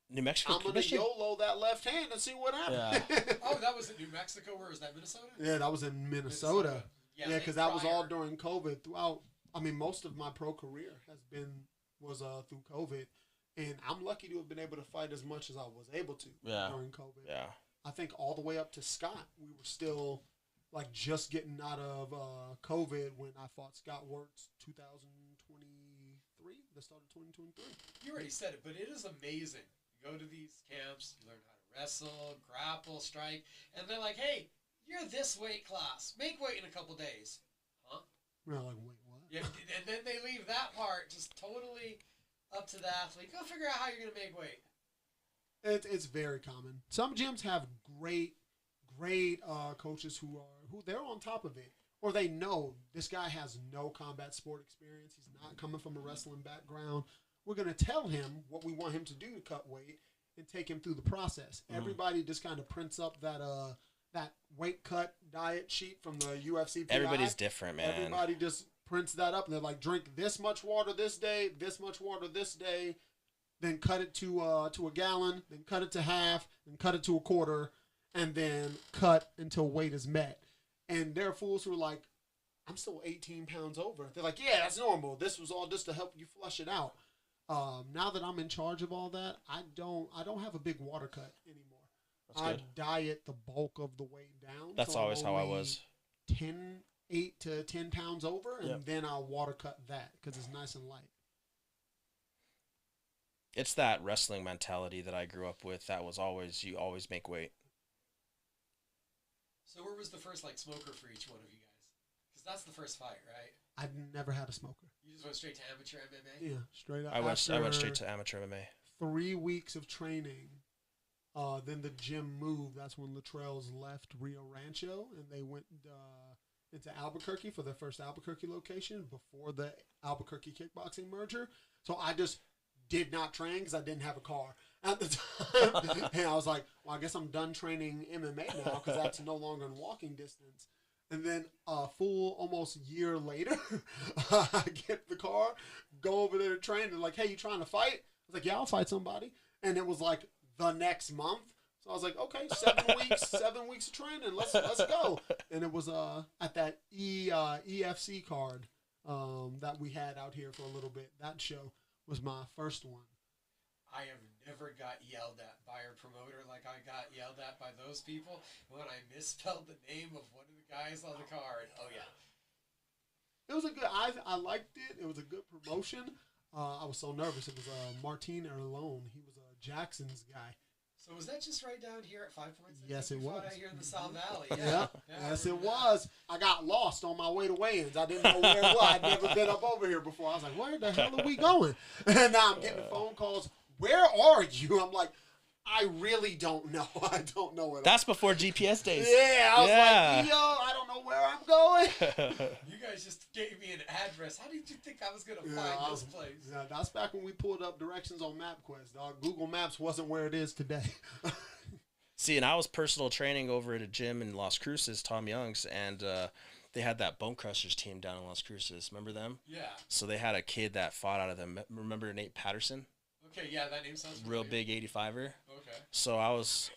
New Mexico I'm going to YOLO that left hand and see what happens. Yeah. Oh, that was in New Mexico. Where was that, Minnesota? Yeah, that was in Minnesota. Yeah, because that was all prior. during COVID. Throughout, I mean, most of my pro career was through COVID. And I'm lucky to have been able to fight as much as I was able to during COVID. Yeah. I think all the way up to Scott, we were still like just getting out of COVID when I fought Scott Wirtz 2023, the start of 2023. You already said it, but it is amazing. You go to these camps, you learn how to wrestle, grapple, strike, and they're like, hey, you're this weight class. Make weight in a couple days. Huh? We're like, wait, what? Yeah, and then they leave that part just totally up to the athlete. Go figure out how you're going to make weight. It's very common. Some gyms have great coaches who they're on top of it, or they know this guy has no combat sport experience. He's not coming from a wrestling background. We're going to tell him what we want him to do to cut weight and take him through the process. Mm-hmm. Everybody just kind of prints up that weight cut diet sheet from the UFC. Everybody's different, man. Everybody just prints that up, and they're like, drink this much water this day, this much water this day, then cut it to a gallon, then cut it to half, then cut it to a quarter, and then cut until weight is met. And there are fools who are like, I'm still 18 pounds over. They're like, yeah, that's normal. This was all just to help you flush it out. Now that I'm in charge of all that, I don't have a big water cut anymore. I diet the bulk of the weight down. That's so always how I was. 8 to 10 pounds over, and then I'll water cut that because it's nice and light. It's that wrestling mentality that I grew up with. That was always, you always make weight. So where was the first smoker for each one of you guys? Because that's the first fight, right? I never had a smoker. You just went straight to amateur MMA? Yeah, straight up. I went straight to amateur MMA. 3 weeks of training. Then the gym moved. That's when Latrell's left Rio Rancho, and they went into Albuquerque for their first Albuquerque location before the Albuquerque kickboxing merger. So I just did not train because I didn't have a car at the time. And I was like, well, I guess I'm done training MMA now because that's no longer in walking distance. And then a full almost year later, I get the car, go over there to train. They're like, hey, you trying to fight? I was like, yeah, I'll fight somebody. And it was like the next month. So I was like, okay, 7 weeks of training. Let's go. And it was at that EFC card that we had out here for a little bit. That show was my first one. I have never got yelled at by a promoter like I got yelled at by those people when I misspelled the name of one of the guys on the card. Oh, yeah. It was a good, I liked it. It was a good promotion. I was so nervous. It was Martin Erlone. He was Jackson's guy. So was that just right down here at 5 Points? Yes, it was. Out here in the South Valley. Yeah. Yes, it was. I got lost on my way to weigh-ins. I didn't know where it was. I'd never been up over here before. I was like, where the hell are we going? And now I'm getting phone calls. Where are you? I'm like, I really don't know. I don't know where. That's before GPS days. Yeah, I was like, yo, I don't know where I'm going. You guys just gave me an address. How did you think I was going to find this place? Yeah, that's back when we pulled up directions on MapQuest, dog. Google Maps wasn't where it is today. See, and I was personal training over at a gym in Las Cruces, Tom Young's, and they had that Bone Crushers team down in Las Cruces. Remember them? Yeah. So they had a kid that fought out of them. Remember Nate Patterson? Okay, yeah, that name sounds real familiar. big 85er. Okay. So I was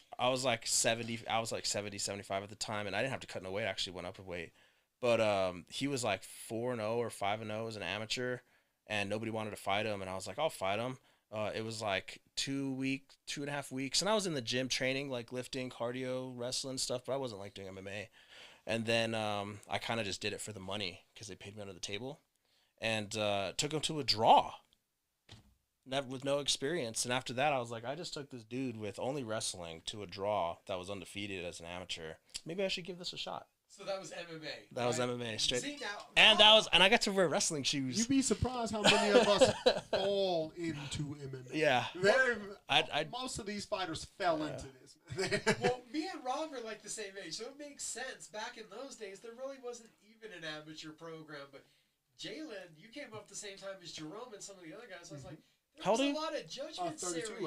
like 70, 75 at the time, and I didn't have to cut no weight. I actually went up a weight. But he was like 4-0 or 5-0 as an amateur, and nobody wanted to fight him. And I was like, I'll fight him. It was like 2.5 weeks, and I was in the gym training, like lifting, cardio, wrestling stuff, but I wasn't like doing MMA. And then I kind of just did it for the money because they paid me under the table, and took him to a draw. Never, with no experience. And after that, I was like, I just took this dude with only wrestling to a draw that was undefeated as an amateur. Maybe I should give this a shot. So that was MMA. That was MMA straight. See, now, And I got to wear wrestling shoes. You'd be surprised how many of us fall into MMA. Yeah. Most of these fighters fell into this. Well, me and Rob are like the same age, so it makes sense. Back in those days, there really wasn't even an amateur program. But Jalin, you came up the same time as Jerome and some of the other guys. I was like, there was a lot of judgment 32. series.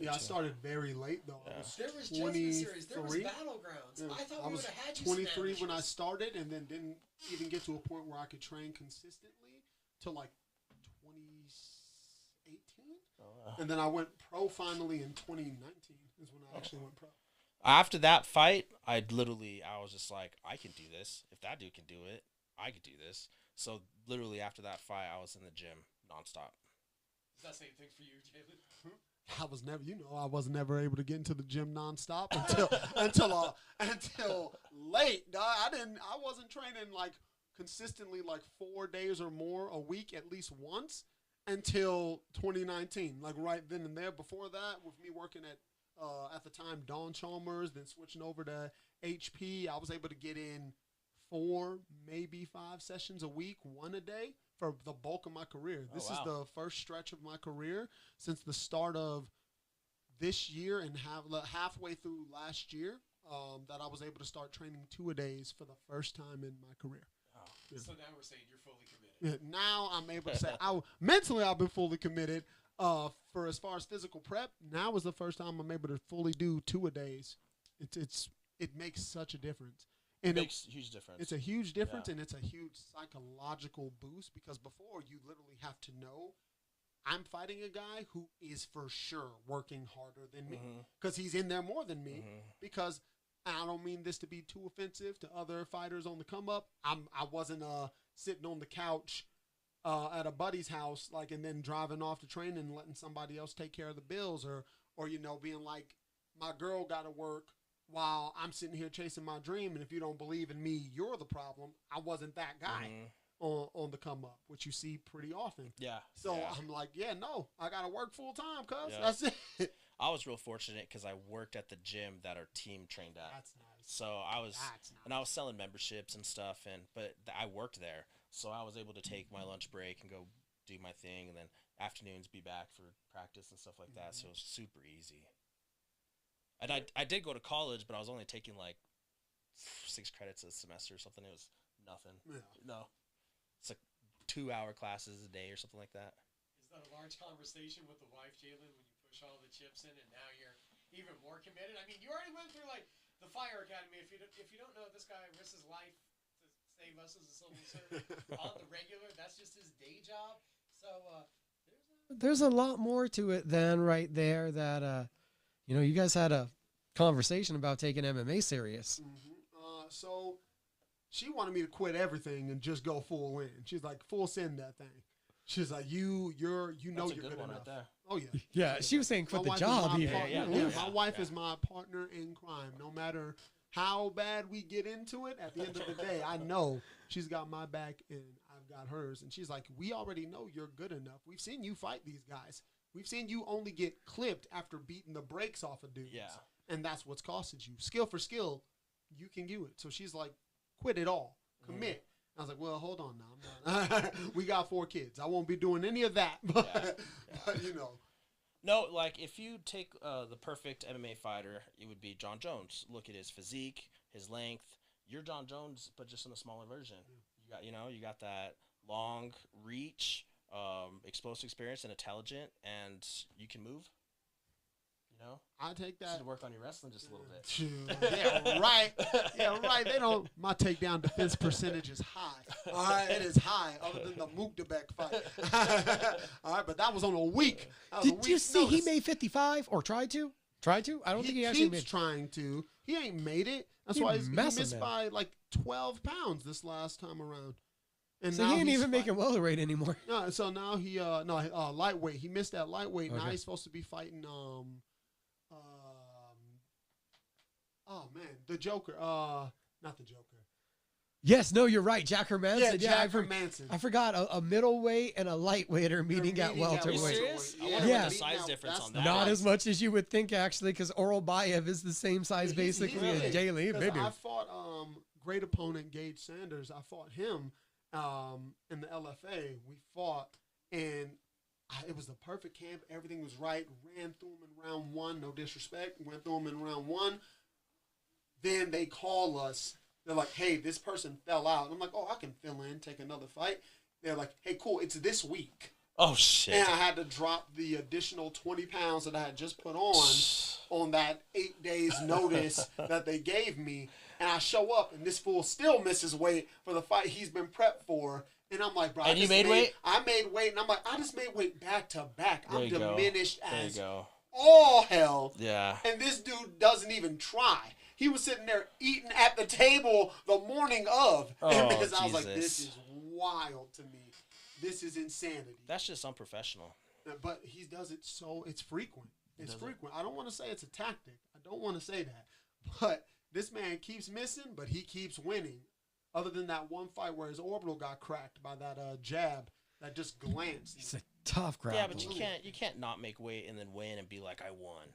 I started very late though. Yeah. There was judgment series. There was battlegrounds. Yeah. I thought we would have had you 23 when I started, and then didn't even get to a point where I could train consistently till like 2018. Oh, wow. And then I went pro finally in 2019 is when I actually went pro. After that fight, I was just like, I can do this. If that dude can do it, I could do this. So literally after that fight, I was in the gym nonstop. Is that the same thing for you, Jalin? I was never, I was never able to get into the gym nonstop until late. I wasn't training like consistently like 4 days or more a week at least once until 2019. Like right then and there. Before that, with me working at the time Dawn Chalmers, then switching over to HP, I was able to get in 4, maybe 5 sessions a week, 1 a day for the bulk of my career. This is the first stretch of my career since the start of this year and halfway through last year that I was able to start training 2-a-days for the first time in my career. Oh. Yeah. So now we're saying you're fully committed. Yeah, now I'm able to say mentally I've been fully committed. For as far as physical prep, now is the first time I'm able to fully do 2-a-days. It makes such a difference. And it makes a huge difference. It's a huge difference, and it's a huge psychological boost because before you literally have to know I'm fighting a guy who is for sure working harder than me because he's in there more than me. Because and I don't mean this to be too offensive to other fighters on the come up. I wasn't sitting on the couch at a buddy's house and then driving off to training and letting somebody else take care of the bills or being like my girl got to work while I'm sitting here chasing my dream, and if you don't believe in me, you're the problem. I wasn't that guy on the come up, which you see pretty often. Yeah. So yeah. I'm like, no, I got to work full time, cuz. Yeah. That's it. I was real fortunate because I worked at the gym that our team trained at. That's nice. So I was selling memberships and stuff, but I worked there. So I was able to take my lunch break and go do my thing, and then afternoons be back for practice and stuff like that. So it was super easy. And I did go to college, but I was only taking like 6 credits a semester or something. It was nothing. Yeah. No. It's like 2-hour classes a day or something like that. Is that a large conversation with the wife, Jalin, when you push all the chips in and now you're even more committed? I mean, you already went through like the Fire Academy. If you don't know, this guy risks his life to save us as a civil servant on the regular. That's just his day job. So there's a lot more to it than right there that you guys had a conversation about taking MMA serious. So she wanted me to quit everything and just go full in. She's like, full send that thing. She's like, you're you're good enough. Right there. Oh yeah. Yeah, she was saying quit the job. My wife is my partner in crime. No matter how bad we get into it, at the end of the day, I know she's got my back and I've got hers. And she's like, we already know you're good enough. We've seen you fight these guys. We've seen you only get clipped after beating the brakes off of dudes. Yeah. And that's what's costed you. Skill for skill, you can do it. So she's like, quit it all. Commit. I was like, well, hold on now. We got 4 kids. I won't be doing any of that. But No, like if you take the perfect MMA fighter, it would be John Jones. Look at his physique, his length. You're John Jones, but just in a smaller version. You got that long reach, explosive experience, and intelligent, and you can move. I take that. To work on your wrestling just a little bit. Yeah, right. Yeah, right. My takedown defense percentage is high. All right, it is high, other than the Mukdebek fight. All right, but that was on a week. Did you see he made 55 or tried to? Tried to? I don't think he actually keeps made. trying to. He ain't made it. That's He why he messing missed now. by like 12 pounds this last time around. And So now he ain't he's even making welterweight anymore. No, so now he lightweight. He missed that lightweight. Now Okay. he's supposed to be fighting oh man, the Joker. Not the Joker. Yes, no, you're right. Jack Hermanson. Jack Hermanson. I forgot a middleweight and a lightweight are meeting at meeting at Are you welterweight. serious? I Yeah. wonder Yeah. what the size difference on that. Not is. as much as you would think, actually, because Oral Bayev is the same size basically as big. Jalin. 'Cause Maybe. I fought great opponent Gage Sanders. I fought him in the LFA. We fought, and it was the perfect camp. Everything was right. Ran through him in round one. No disrespect. Went through him in round one. Then they call us. They're like, hey, this person fell out. I'm like, oh, I can fill in, take another fight. They're like, hey, cool, it's this week. Oh, shit. And I had to drop the additional 20 pounds that I had just put on that 8 days notice that they gave me. And I show up, and this fool still misses weight for the fight he's been prepped for. And I'm like, bro, And you made weight? I made weight, and I'm like, I just made weight back to back. There I'm you go. diminished There you as go. all hell. Yeah. And this dude doesn't even try. He was sitting there eating at the table the morning of. Oh, because I was like, this Jesus. is wild to me. This is insanity. That's just unprofessional. But he does it so it's frequent. It's Does it? frequent. I don't want to say it's a tactic. I don't want to say that. But this man keeps missing, but he keeps winning. Other than that one fight where his orbital got cracked by that jab that just glanced. He's a tough grappler. Yeah, but you can't not make weight and then win and be like, I won.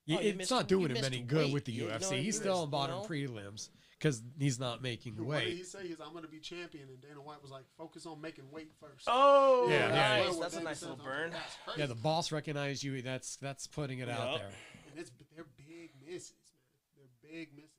Yeah, Oh, you it's missed- not doing you him missed any good weight. with the You know UFC. what I He's mean? still on bottom You know? prelims because he's not making What did weight. he say? He's I'm going to be champion, and Dana White was like, focus on making weight first. Oh, Yeah, yeah. nice. What That's a Dana nice says, little I'm like, burn. "That's crazy." Yeah, the boss recognized you. That's putting it out Yup. there. And they're big misses, man. They're big misses.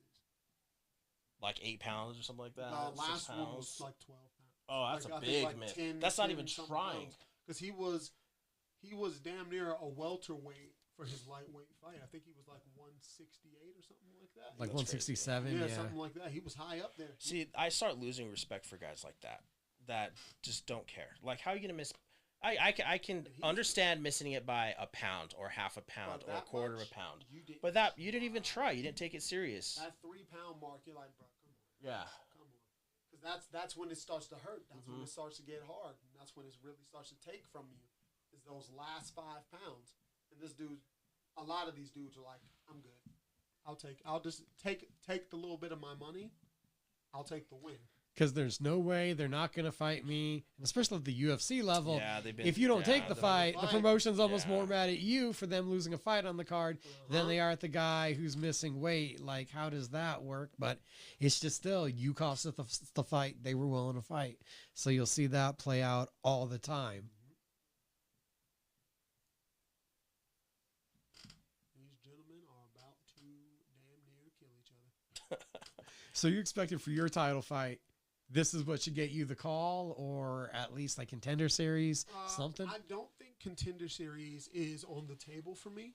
Like 8 pounds or something like that. The 6 last one pounds. was like 12 pounds. Oh, that's Like, a I think big like miss. 10 That's not 10 even something trying. pounds. Because he was damn near a welterweight for his lightweight fight. I think he was like 168 or something like that. Like That's crazy. 167. yeah, Yeah. something like that. He was high up there. See, I start losing respect for guys like that just don't care. Like, how are you going to miss? I can understand missing it by a pound or half a pound But or a that quarter of much, a pound. But But you didn't even try. You didn't take it serious. that 3 pound mark, you're like, bro, come on, Yeah. come on. Because that's when it starts to hurt. That's Mm-hmm. when it starts to get hard. And that's when it really starts to take from you. Is those last 5 pounds. And this dude, a lot of these dudes are like, I'm good. I'll just take the little bit of my money. I'll take the win. Because there's no way they're not going to fight me, and especially at the UFC level. Yeah, they've been. If you don't take the they're- fight, the fight. promotion's almost Yeah. more mad at you for them losing a fight on the card than they are at the guy who's missing weight. Like, how does that work? But it's just still, you cost us the fight. They were willing to fight. So you'll see that play out all the time. These gentlemen are about to damn near kill each other. So you expected for your title fight, this is what should get you the call, or at least like Contender Series, something? I don't think Contender Series is on the table for me.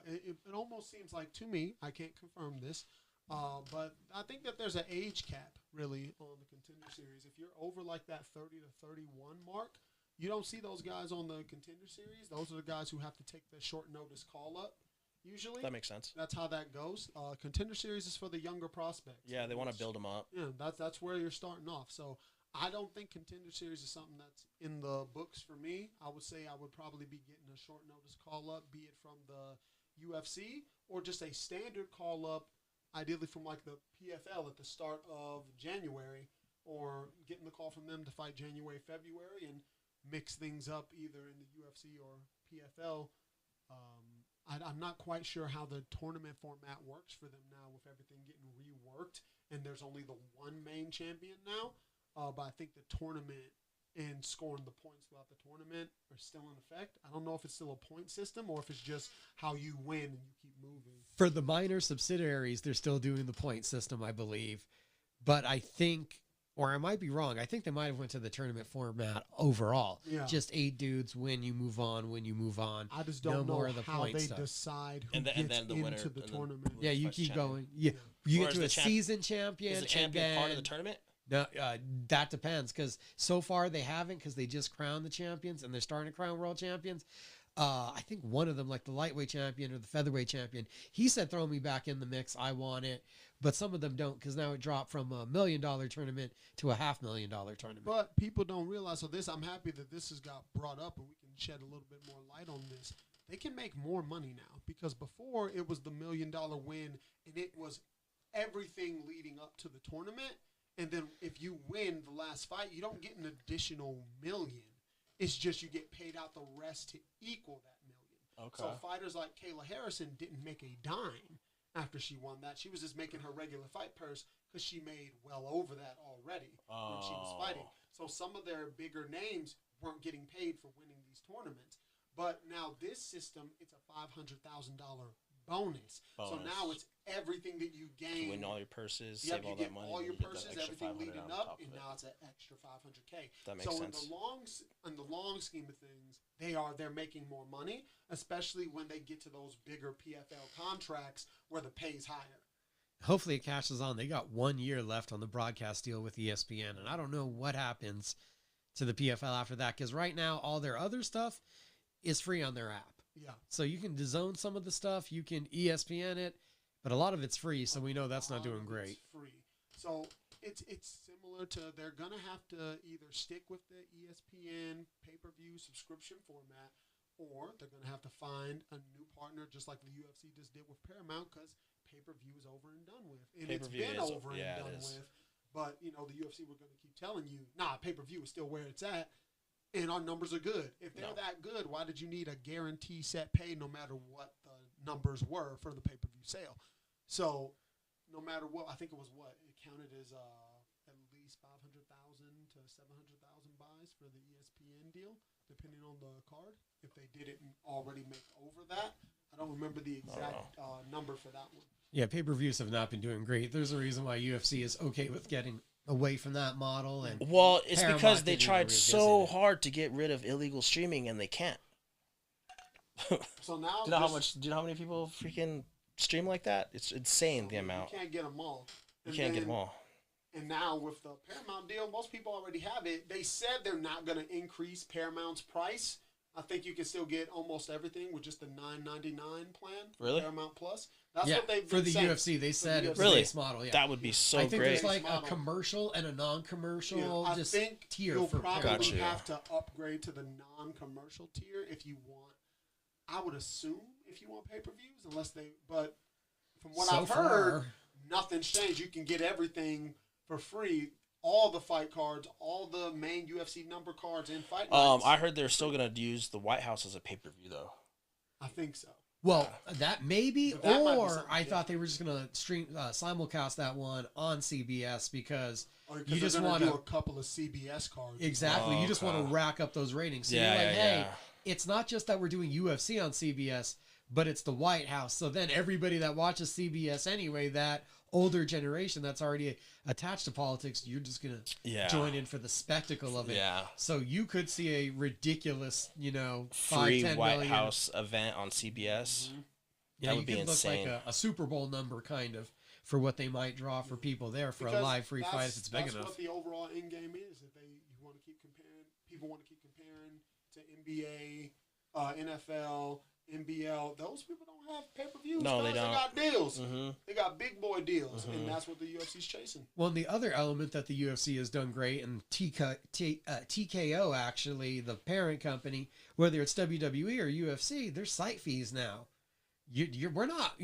It almost seems like, to me, I can't confirm this, but I think that there's an age cap, really, on the Contender Series. If you're over like that 30 to 31 mark, you don't see those guys on the Contender Series. Those are the guys who have to take the short notice call up, usually. That makes sense. That's how that goes. Contender Series is for the younger prospects. Yeah, they want to build them up. Yeah, that's where you're starting off. So I don't think Contender Series is something that's in the books for me. I would say I would probably be getting a short notice call up, be it from the UFC or just a standard call up, ideally from like the PFL at the start of January, or getting the call from them to fight January, February, and mix things up either in the UFC or PFL. I'm not quite sure how the tournament format works for them now with everything getting reworked, and there's only the one main champion now. But I think the tournament and scoring the points throughout the tournament are still in effect. I don't know if it's still a point system or if it's just how you win and you keep moving. For the minor subsidiaries, they're still doing the point system, I believe. But I think, or I might be wrong, I think they might have went to the tournament format overall. Yeah. Just 8 dudes win, you move on, when you move on. I just No don't more know of the how point they stuff. decide who And gets then the into winner- the and then- tournament. Yeah, you Vice keep champion. going. Yeah, you Or get is to the a champ- season champion. Is the champion and part of then- the tournament? No, that depends, because so far they haven't, because they just crowned the champions and they're starting to crown world champions. I think one of them, like the lightweight champion or the featherweight champion, he said, throw me back in the mix. I want it. But some of them don't, because now it dropped from $1 million tournament to a $500,000 tournament. But people don't realize, so this, I'm happy that this has got brought up and we can shed a little bit more light on this. They can make more money now, because before it was the $1 million win and it was everything leading up to the tournament. And then if you win the last fight, you don't get an additional $1 million. It's just you get paid out the rest to equal that $1 million. Okay. So fighters like Kayla Harrison didn't make a dime after she won that. She was just making her regular fight purse because she made well over that already when she was fighting. So some of their bigger names weren't getting paid for winning these tournaments. But now this system, it's a $500,000 bonus. So now it's everything that you gain. To win all your purses, Yep, save all you that get money. all your you get that purses, extra everything 500 leading on up, top and of it. now it's an extra $500K. That makes so sense. in the long scheme of things, they're making more money, especially when they get to those bigger PFL contracts where the pay's higher. Hopefully it cashes on. They got 1 year left on the broadcast deal with ESPN, and I don't know what happens to the PFL after that, because right now all their other stuff is free on their app. Yeah. So you can DAZN some of the stuff, you can ESPN it, but a lot of it's free, so we know that's not doing great. It's free. So it's similar to, they're going to have to either stick with the ESPN pay-per-view subscription format, or they're going to have to find a new partner, just like the UFC just did with Paramount, because pay-per-view is over and done with. And it's been over and done with. But, you know, the UFC, we're going to keep telling you, nah, pay-per-view is still where it's at, and our numbers are good. If they're that good, why did you need a guarantee set pay no matter what the numbers were for the pay-per-view sale? So no matter what, I think it was it counted as at least 500,000 to 700,000 buys for the ESPN deal, depending on the card. If they didn't already make over that, I don't remember the exact number for that one. Yeah, pay-per-views have not been doing great. There's a reason why UFC is okay with getting away from that model. And well, it's Paramount because they didn't tried revisit so it. hard to get rid of illegal streaming, and they can't. So now, Do you know how many people freaking stream like that? It's insane, the amount. You can't get them all. You can't get them all. And now with the Paramount deal, most people already have it. They said they're not going to increase Paramount's price. I think you can still get almost everything with just the $9.99 plan. Really? Paramount Plus. That's yeah, what they've for been the saying. UFC, they said it's Really? a base model. Yeah. That would be so I think great. there's like a Model. commercial and a non-commercial I just think tier you'll for probably Paramount. Gotcha. have to upgrade to the non-commercial tier if you want. I would assume if you want pay-per-views, unless they. But from what So I've heard, far, nothing's changed. You can get everything for free. All the fight cards, all the main UFC number cards, and fight nights. I heard they're still gonna use the White House as a pay-per-view though. I think so. well, that maybe, But that might be or something I different. thought they were just gonna stream simulcast that one on CBS because Or you because just they're going want to do to a couple of CBS cards. exactly. You just want Okay. to rack up those ratings. So Yeah, you're like, yeah, hey, yeah. it's not just that we're doing UFC on CBS, but it's the White House. So then everybody that watches CBS anyway, that older generation that's already attached to politics, you're just gonna join in for the spectacle of it. Yeah. So you could see a ridiculous, Free 5-10 White million. House event on CBS. Yeah, That you would be could look insane. like a Super Bowl number kind of for what they might draw for people there for Because a live free fight if it's big that's enough. what the overall end game is. If you want to keep comparing, people want to keep comparing to NBA, NFL, NBL. Those people don't have pay-per-views. No, they They don't. got deals. Mm-hmm. They got big boy deals, and that's what the UFC's chasing. Well, and the other element that the UFC has done great, and TKO actually, the parent company, whether it's WWE or UFC, there's site fees now. We're not,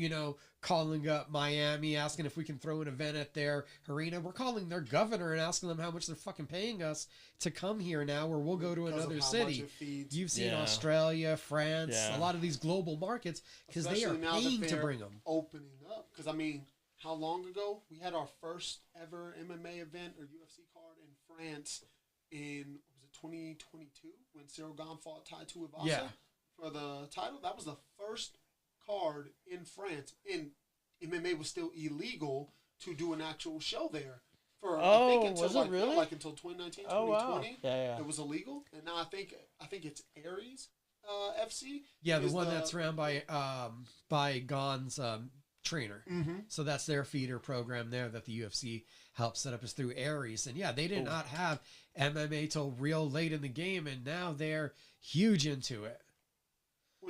calling up Miami asking if we can throw an event at their arena. We're calling their governor and asking them how much they're fucking paying us to come here now, or we'll go to Because of another how city. much it feeds. You've seen Yeah. Australia, France, Yeah. a lot of these global markets because they are Especially now that paying to they're bring them. opening up. Because how long ago we had our first ever MMA event or UFC card in France in 2022 when Cyril Gane fought Tai Tuivasa Yeah. for the title. That was the first card in France, and MMA was still illegal to do an actual show there. For I think until was it really? like until 2019, Oh, wow. 2020, Yeah. it was illegal, and now I think it's Aries FC. Yeah, the is one that's ran by Gane's trainer. Mm-hmm. So that's their feeder program there that the UFC helped set up is through Aries. And yeah, they did not have MMA till real late in the game, and now they're huge into it.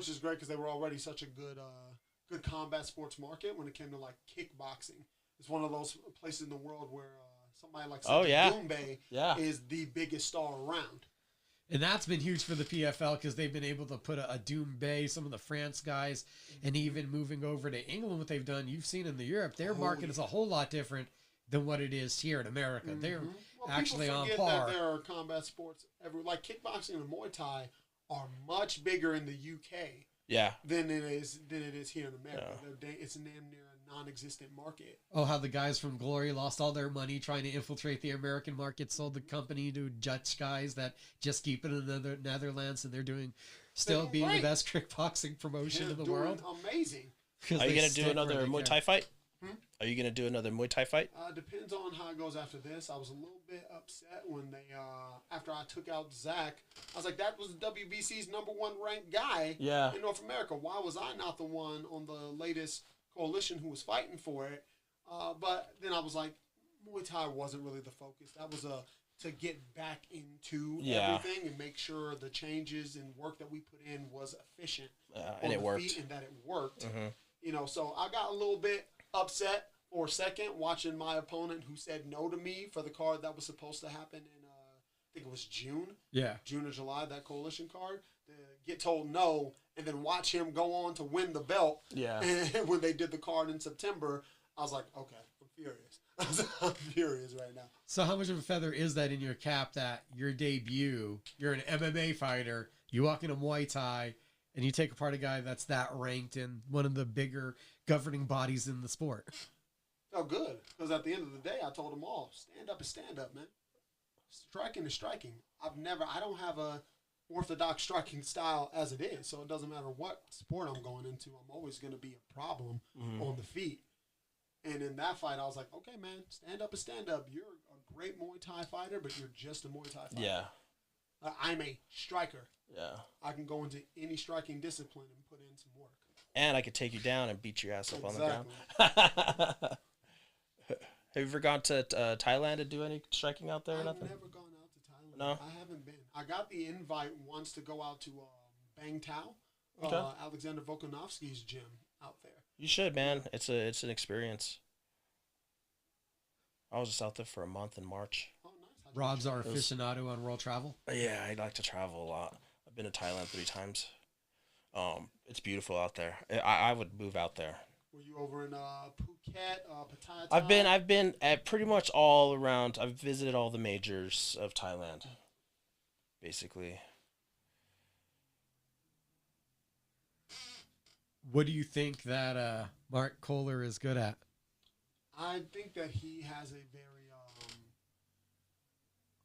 which is great because they were already such a good combat sports market when it came to like kickboxing. It's one of those places in the world where somebody like Doumbé is the biggest star around. And that's been huge for the PFL because they've been able to put a Doumbé, some of the France guys, and even moving over to England, what they've done, you've seen in the Europe, their market is a whole lot different than what it is here in America. They're actually on par. That there are combat sports like kickboxing and Muay Thai are much bigger in the UK than it is here in America. Yeah. It's damn near a non-existent market. Oh, how the guys from Glory lost all their money trying to infiltrate the American market, sold the company to Dutch guys that just keep it in the Netherlands, and they're being the best kickboxing promotion in the world. Amazing. Are you going to do another Muay Thai fight? Are you going to do another Muay Thai fight? Depends on how it goes after this. I was a little bit upset when they, after I took out Zach, I was like, that was WBC's #1 ranked guy in North America. Why was I not the one on the latest coalition who was fighting for it? But then I was like, Muay Thai wasn't really the focus. That was to get back into everything and make sure the changes and work that we put in was efficient. And it worked. And that it worked. You know, so I got a little bit upset for a second watching my opponent who said no to me for the card that was supposed to happen in I think it was June or July, that coalition card, to get told no and then watch him go on to win the belt. And when they did the card in September, I was like, okay, I'm furious. I'm furious right now. So how much of a feather is that in your cap that your debut, you're an MMA fighter, you walk into Muay Thai and you take apart a guy that's that ranked in one of the bigger governing bodies in the sport? Oh, good. Because at the end of the day, I told them all, stand up is stand up, man. Striking is striking. I don't have a orthodox striking style as it is, so it doesn't matter what sport I'm going into. I'm always going to be a problem on the feet. And in that fight, I was like, okay, man, stand up is stand up. You're a great Muay Thai fighter, but you're just a Muay Thai fighter. Yeah. I'm a striker. Yeah. I can go into any striking discipline and put in some work. And I could take you down and beat your ass up on the ground. Have you ever gone to Thailand to do any striking out there or nothing? I've never gone out to Thailand. No? I haven't been. I got the invite once to go out to Bang Tao, Alexander Volkanovski's gym out there. You should, man. It's an experience. I was just out there for a month in March. Oh, nice. Rob's our aficionado on world travel. Yeah, I like to travel a lot. I've been to Thailand 3 times. It's beautiful out there. I would move out there. Were you over in Phuket, Pattaya? I've been at pretty much all around. I've visited all the majors of Thailand, basically. What do you think that Mark Kohler is good at? I think that he has a very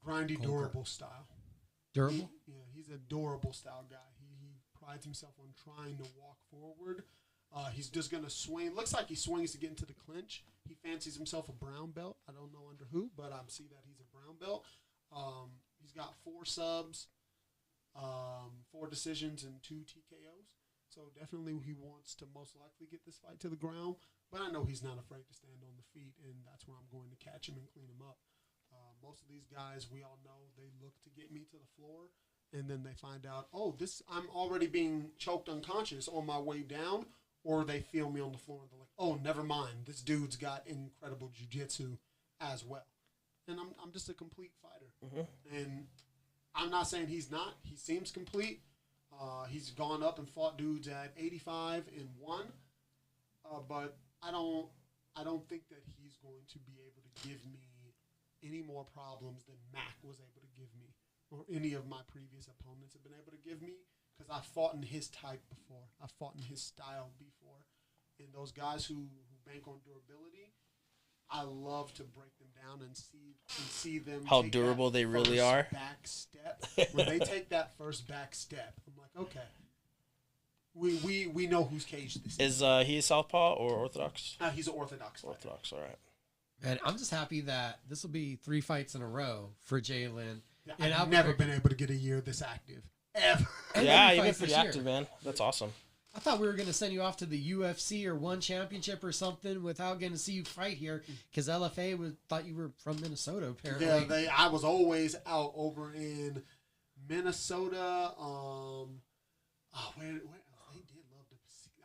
grindy, durable style. Durable? He's a durable style guy. He prides himself on trying to walk forward. He's just going to swing. Looks like he swings to get into the clinch. He fancies himself a brown belt. I don't know under who, but I see that he's a brown belt. He's got 4 subs, 4 decisions, and 2 TKOs. So definitely he wants to most likely get this fight to the ground. But I know he's not afraid to stand on the feet, and that's where I'm going to catch him and clean him up. Most of these guys, we all know, they look to get me to the floor, and then they find out, I'm already being choked unconscious on my way down, or they feel me on the floor, and they're like, oh, never mind, this dude's got incredible jiu-jitsu as well. And I'm just a complete fighter. And I'm not saying he's not. He seems complete. He's gone up and fought dudes at 85 and won. But I don't think that he's going to be able to give me any more problems than Mac was able to give me, or any of my previous opponents have been able to give me, because I've fought in his type before. I've fought in his style before. And those guys who bank on durability, I love to break them down and see them how durable they really are. Back step. When they take that first back step, I'm like, okay, we know whose cage this is. Is he a southpaw or orthodox? He's an orthodox fighter. Orthodox, all right. And I'm just happy that this will be 3 fights in a row for Jalin. Yeah, and I've never been able to get a year this active, ever. Yeah, you've been pretty active, man. That's awesome. I thought we were going to send you off to the UFC or one championship or something without getting to see you fight here, because LFA thought you were from Minnesota, apparently. Yeah, I was always out over in Minnesota. Where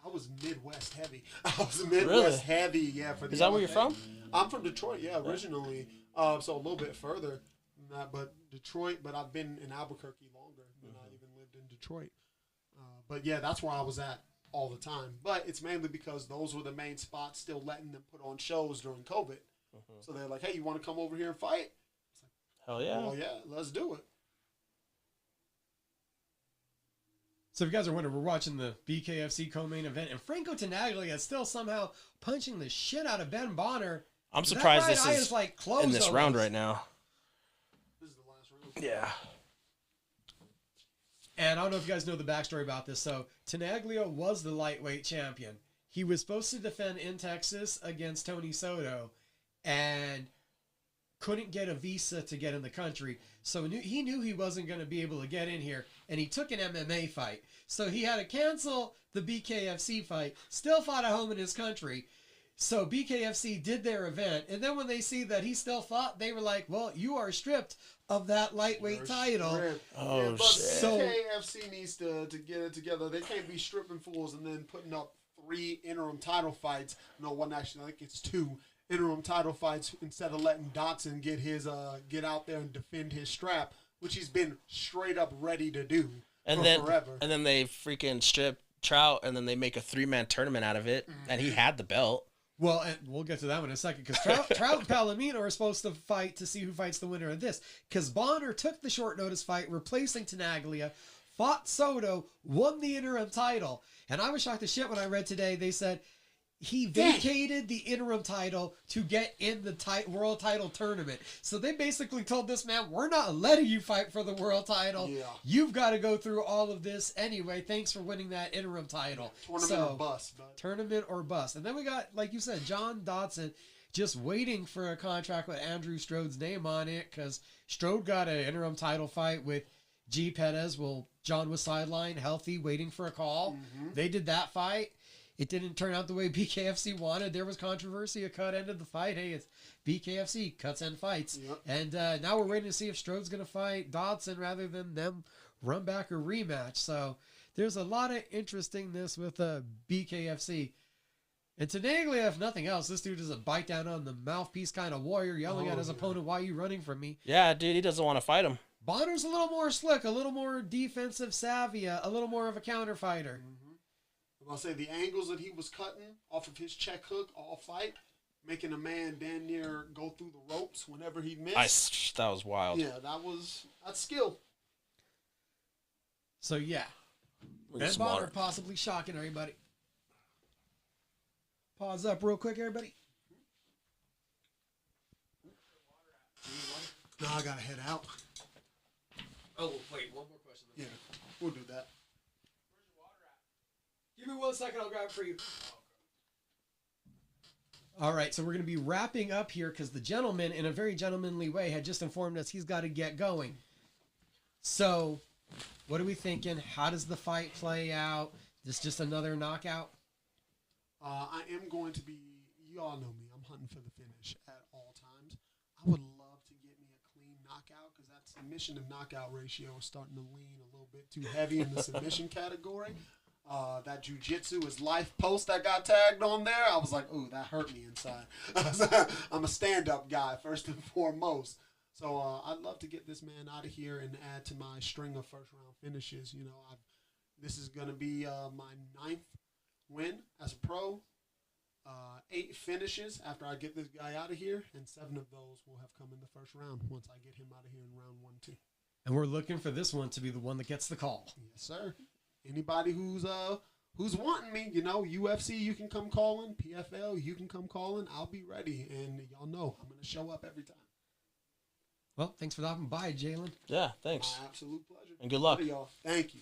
I was Midwest heavy. I was Midwest heavy, yeah. For the Is that where you're from? I'm from Detroit, yeah, originally. So a little bit further than that, but Detroit. But I've been in Albuquerque longer than I even lived in Detroit. But yeah, that's where I was at all the time. But it's mainly because those were the main spots still letting them put on shows during COVID. So they're like, hey, you want to come over here and fight? It's like, Hell yeah. well, yeah, let's do it. So if you guys are wondering, we're watching the BKFC co-main event, and Franco Tenaglia is still somehow punching the shit out of Ben Bonner. I'm surprised That this right eye is like closed in this almost. round right now. This is the last round. Yeah. And I don't know if you guys know the backstory about this. So Tenaglia was the lightweight champion. He was supposed to defend in Texas against Tony Soto and couldn't get a visa to get in the country. So he knew he wasn't going to be able to get in here, and he took an MMA fight. So he had to cancel the BKFC fight, still fought at home in his country. So BKFC did their event, and then when they see that he still fought, they were like, well, you are stripped of that lightweight title. Oh, yeah, but shit. So- BKFC needs to get it together. They can't be stripping fools and then putting up 3 interim title fights. No, one actually, I think it's 2 interim title fights instead of letting Dotson get out there and defend his strap, which he's been straight up ready to do forever. And then they freaking strip Trout, and then they make a 3-man tournament out of it, and he had the belt. Well, and we'll get to that one in a second, because Trout and Palomino are supposed to fight to see who fights the winner of this. Because Bonner took the short notice fight, replacing Tenaglia, fought Soto, won the interim title. And I was shocked as shit when I read today, they said he vacated the interim title to get in the world title tournament. So they basically told this man, we're not letting you fight for the world title. Yeah. You've got to go through all of this anyway. Thanks for winning that interim title. Tournament or bust. But Tournament or bust. And then we got, like you said, John Dodson just waiting for a contract with Andrew Strode's name on it, because Strode got an interim title fight with G. Pettis. Well, John was sidelined, healthy, waiting for a call. They did that fight. It didn't turn out the way BKFC wanted. There was controversy. A cut ended the fight. Hey, it's BKFC. Cuts end fights. Yep. And now we're waiting to see if Strode's going to fight Dodson rather than them run back a rematch. So there's a lot of interestingness with BKFC. And Tenaglia, if nothing else, this dude is a bite down on the mouthpiece kind of warrior, yelling at his opponent, why are you running from me? Yeah, dude, he doesn't want to fight him. Bonner's a little more slick, a little more defensive savvy, a little more of a counter fighter. I'll say the angles that he was cutting off of his check hook all fight, making a man damn near go through the ropes whenever he missed. That was wild. Yeah, that's skill. So yeah, Ben Bonner possibly shocking everybody. Pause up real quick, everybody. No, I gotta head out. Oh wait, one more question. Yeah, we'll do that. Give me 1 second, I'll grab it for you. All right, so we're going to be wrapping up here because the gentleman, in a very gentlemanly way, had just informed us he's got to get going. So, what are we thinking? How does the fight play out? Is this just another knockout? I am going to be, you all know me, I'm hunting for the finish at all times. I would love to get me a clean knockout because that submission to knockout ratio is starting to lean a little bit too heavy in the submission category. That jujitsu is life post that got tagged on there, I was like, ooh, that hurt me inside. I'm a stand-up guy, first and foremost. So I'd love to get this man out of here and add to my string of first-round finishes. You know, this is going to be my 9th win as a pro. 8 finishes after I get this guy out of here, and 7 of those will have come in the first round once I get him out of here in round 1, 2. And we're looking for this one to be the one that gets the call. Yes, sir. Anybody who's wanting me, you know, UFC, you can come calling. PFL, you can come calling. I'll be ready, and y'all know I'm gonna show up every time. Well, thanks for stopping by, Jalin. Yeah, thanks. My absolute pleasure. And good luck. Love y'all. Thank you.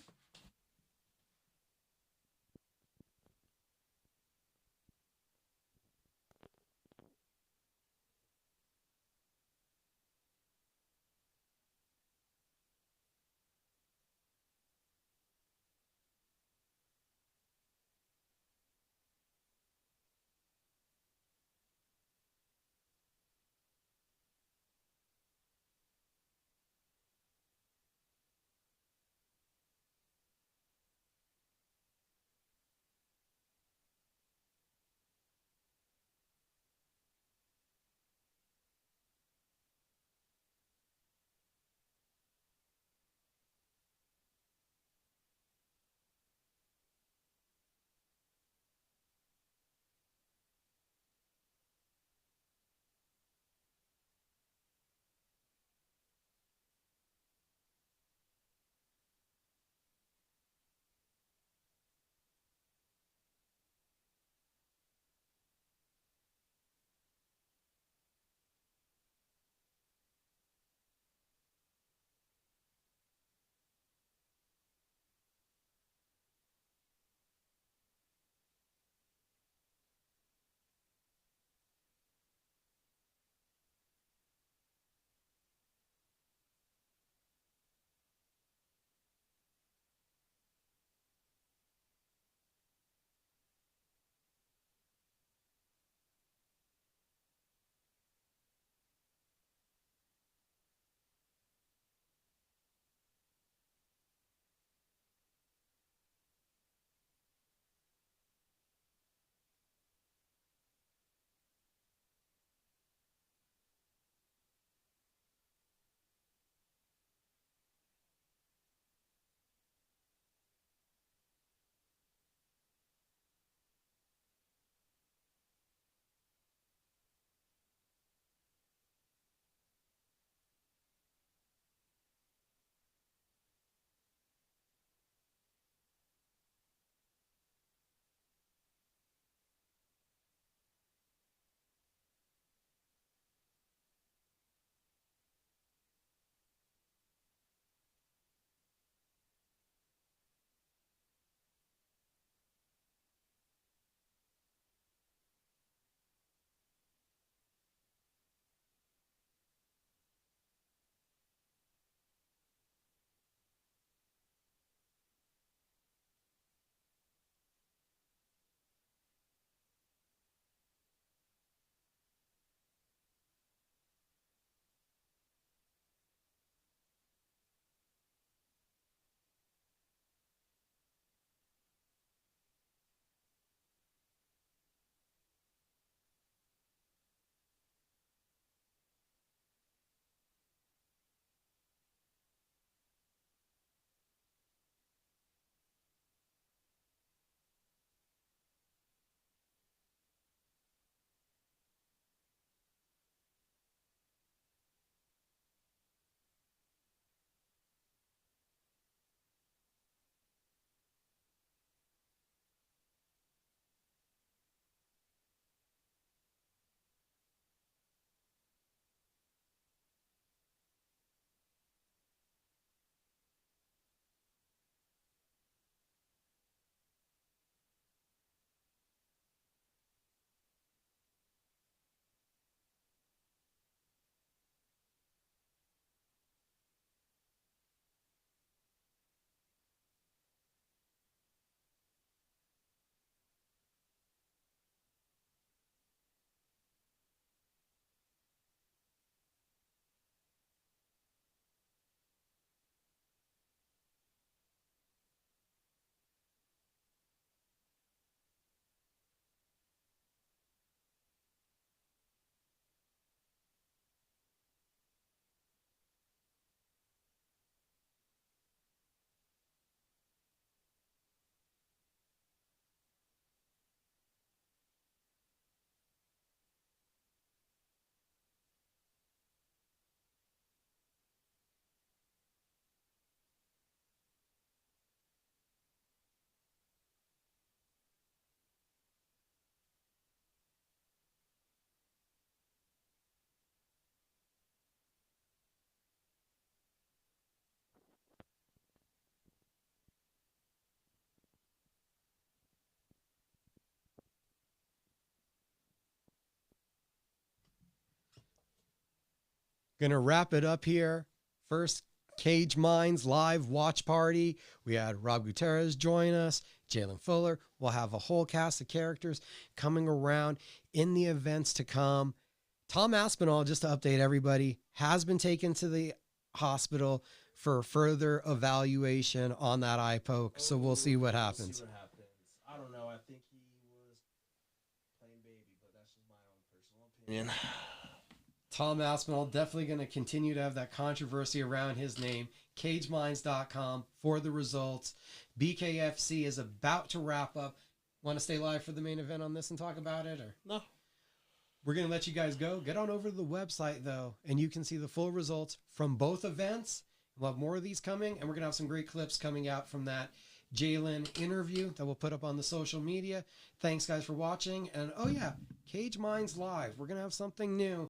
Gonna wrap it up here. First, Cage Minds live watch party. We had Rob Gutierrez join us, Jalin Fuller. We'll have a whole cast of characters coming around in the events to come. Tom Aspinall, just to update everybody, has been taken to the hospital for further evaluation on that eye poke. So we'll see what happens. I don't know. I think he was playing baby, but that's just my own personal opinion. Tom Aspinall definitely going to continue to have that controversy around his name. CageMinds.com for the results. BKFC is about to wrap up. Want to stay live for the main event on this and talk about it? Or No. We're going to let you guys go. Get on over to the website, though, and you can see the full results from both events. We'll have more of these coming, and we're going to have some great clips coming out from that Jalin interview that we'll put up on the social media. Thanks, guys, for watching. And, oh, yeah, Cage Minds Live. We're going to have something new.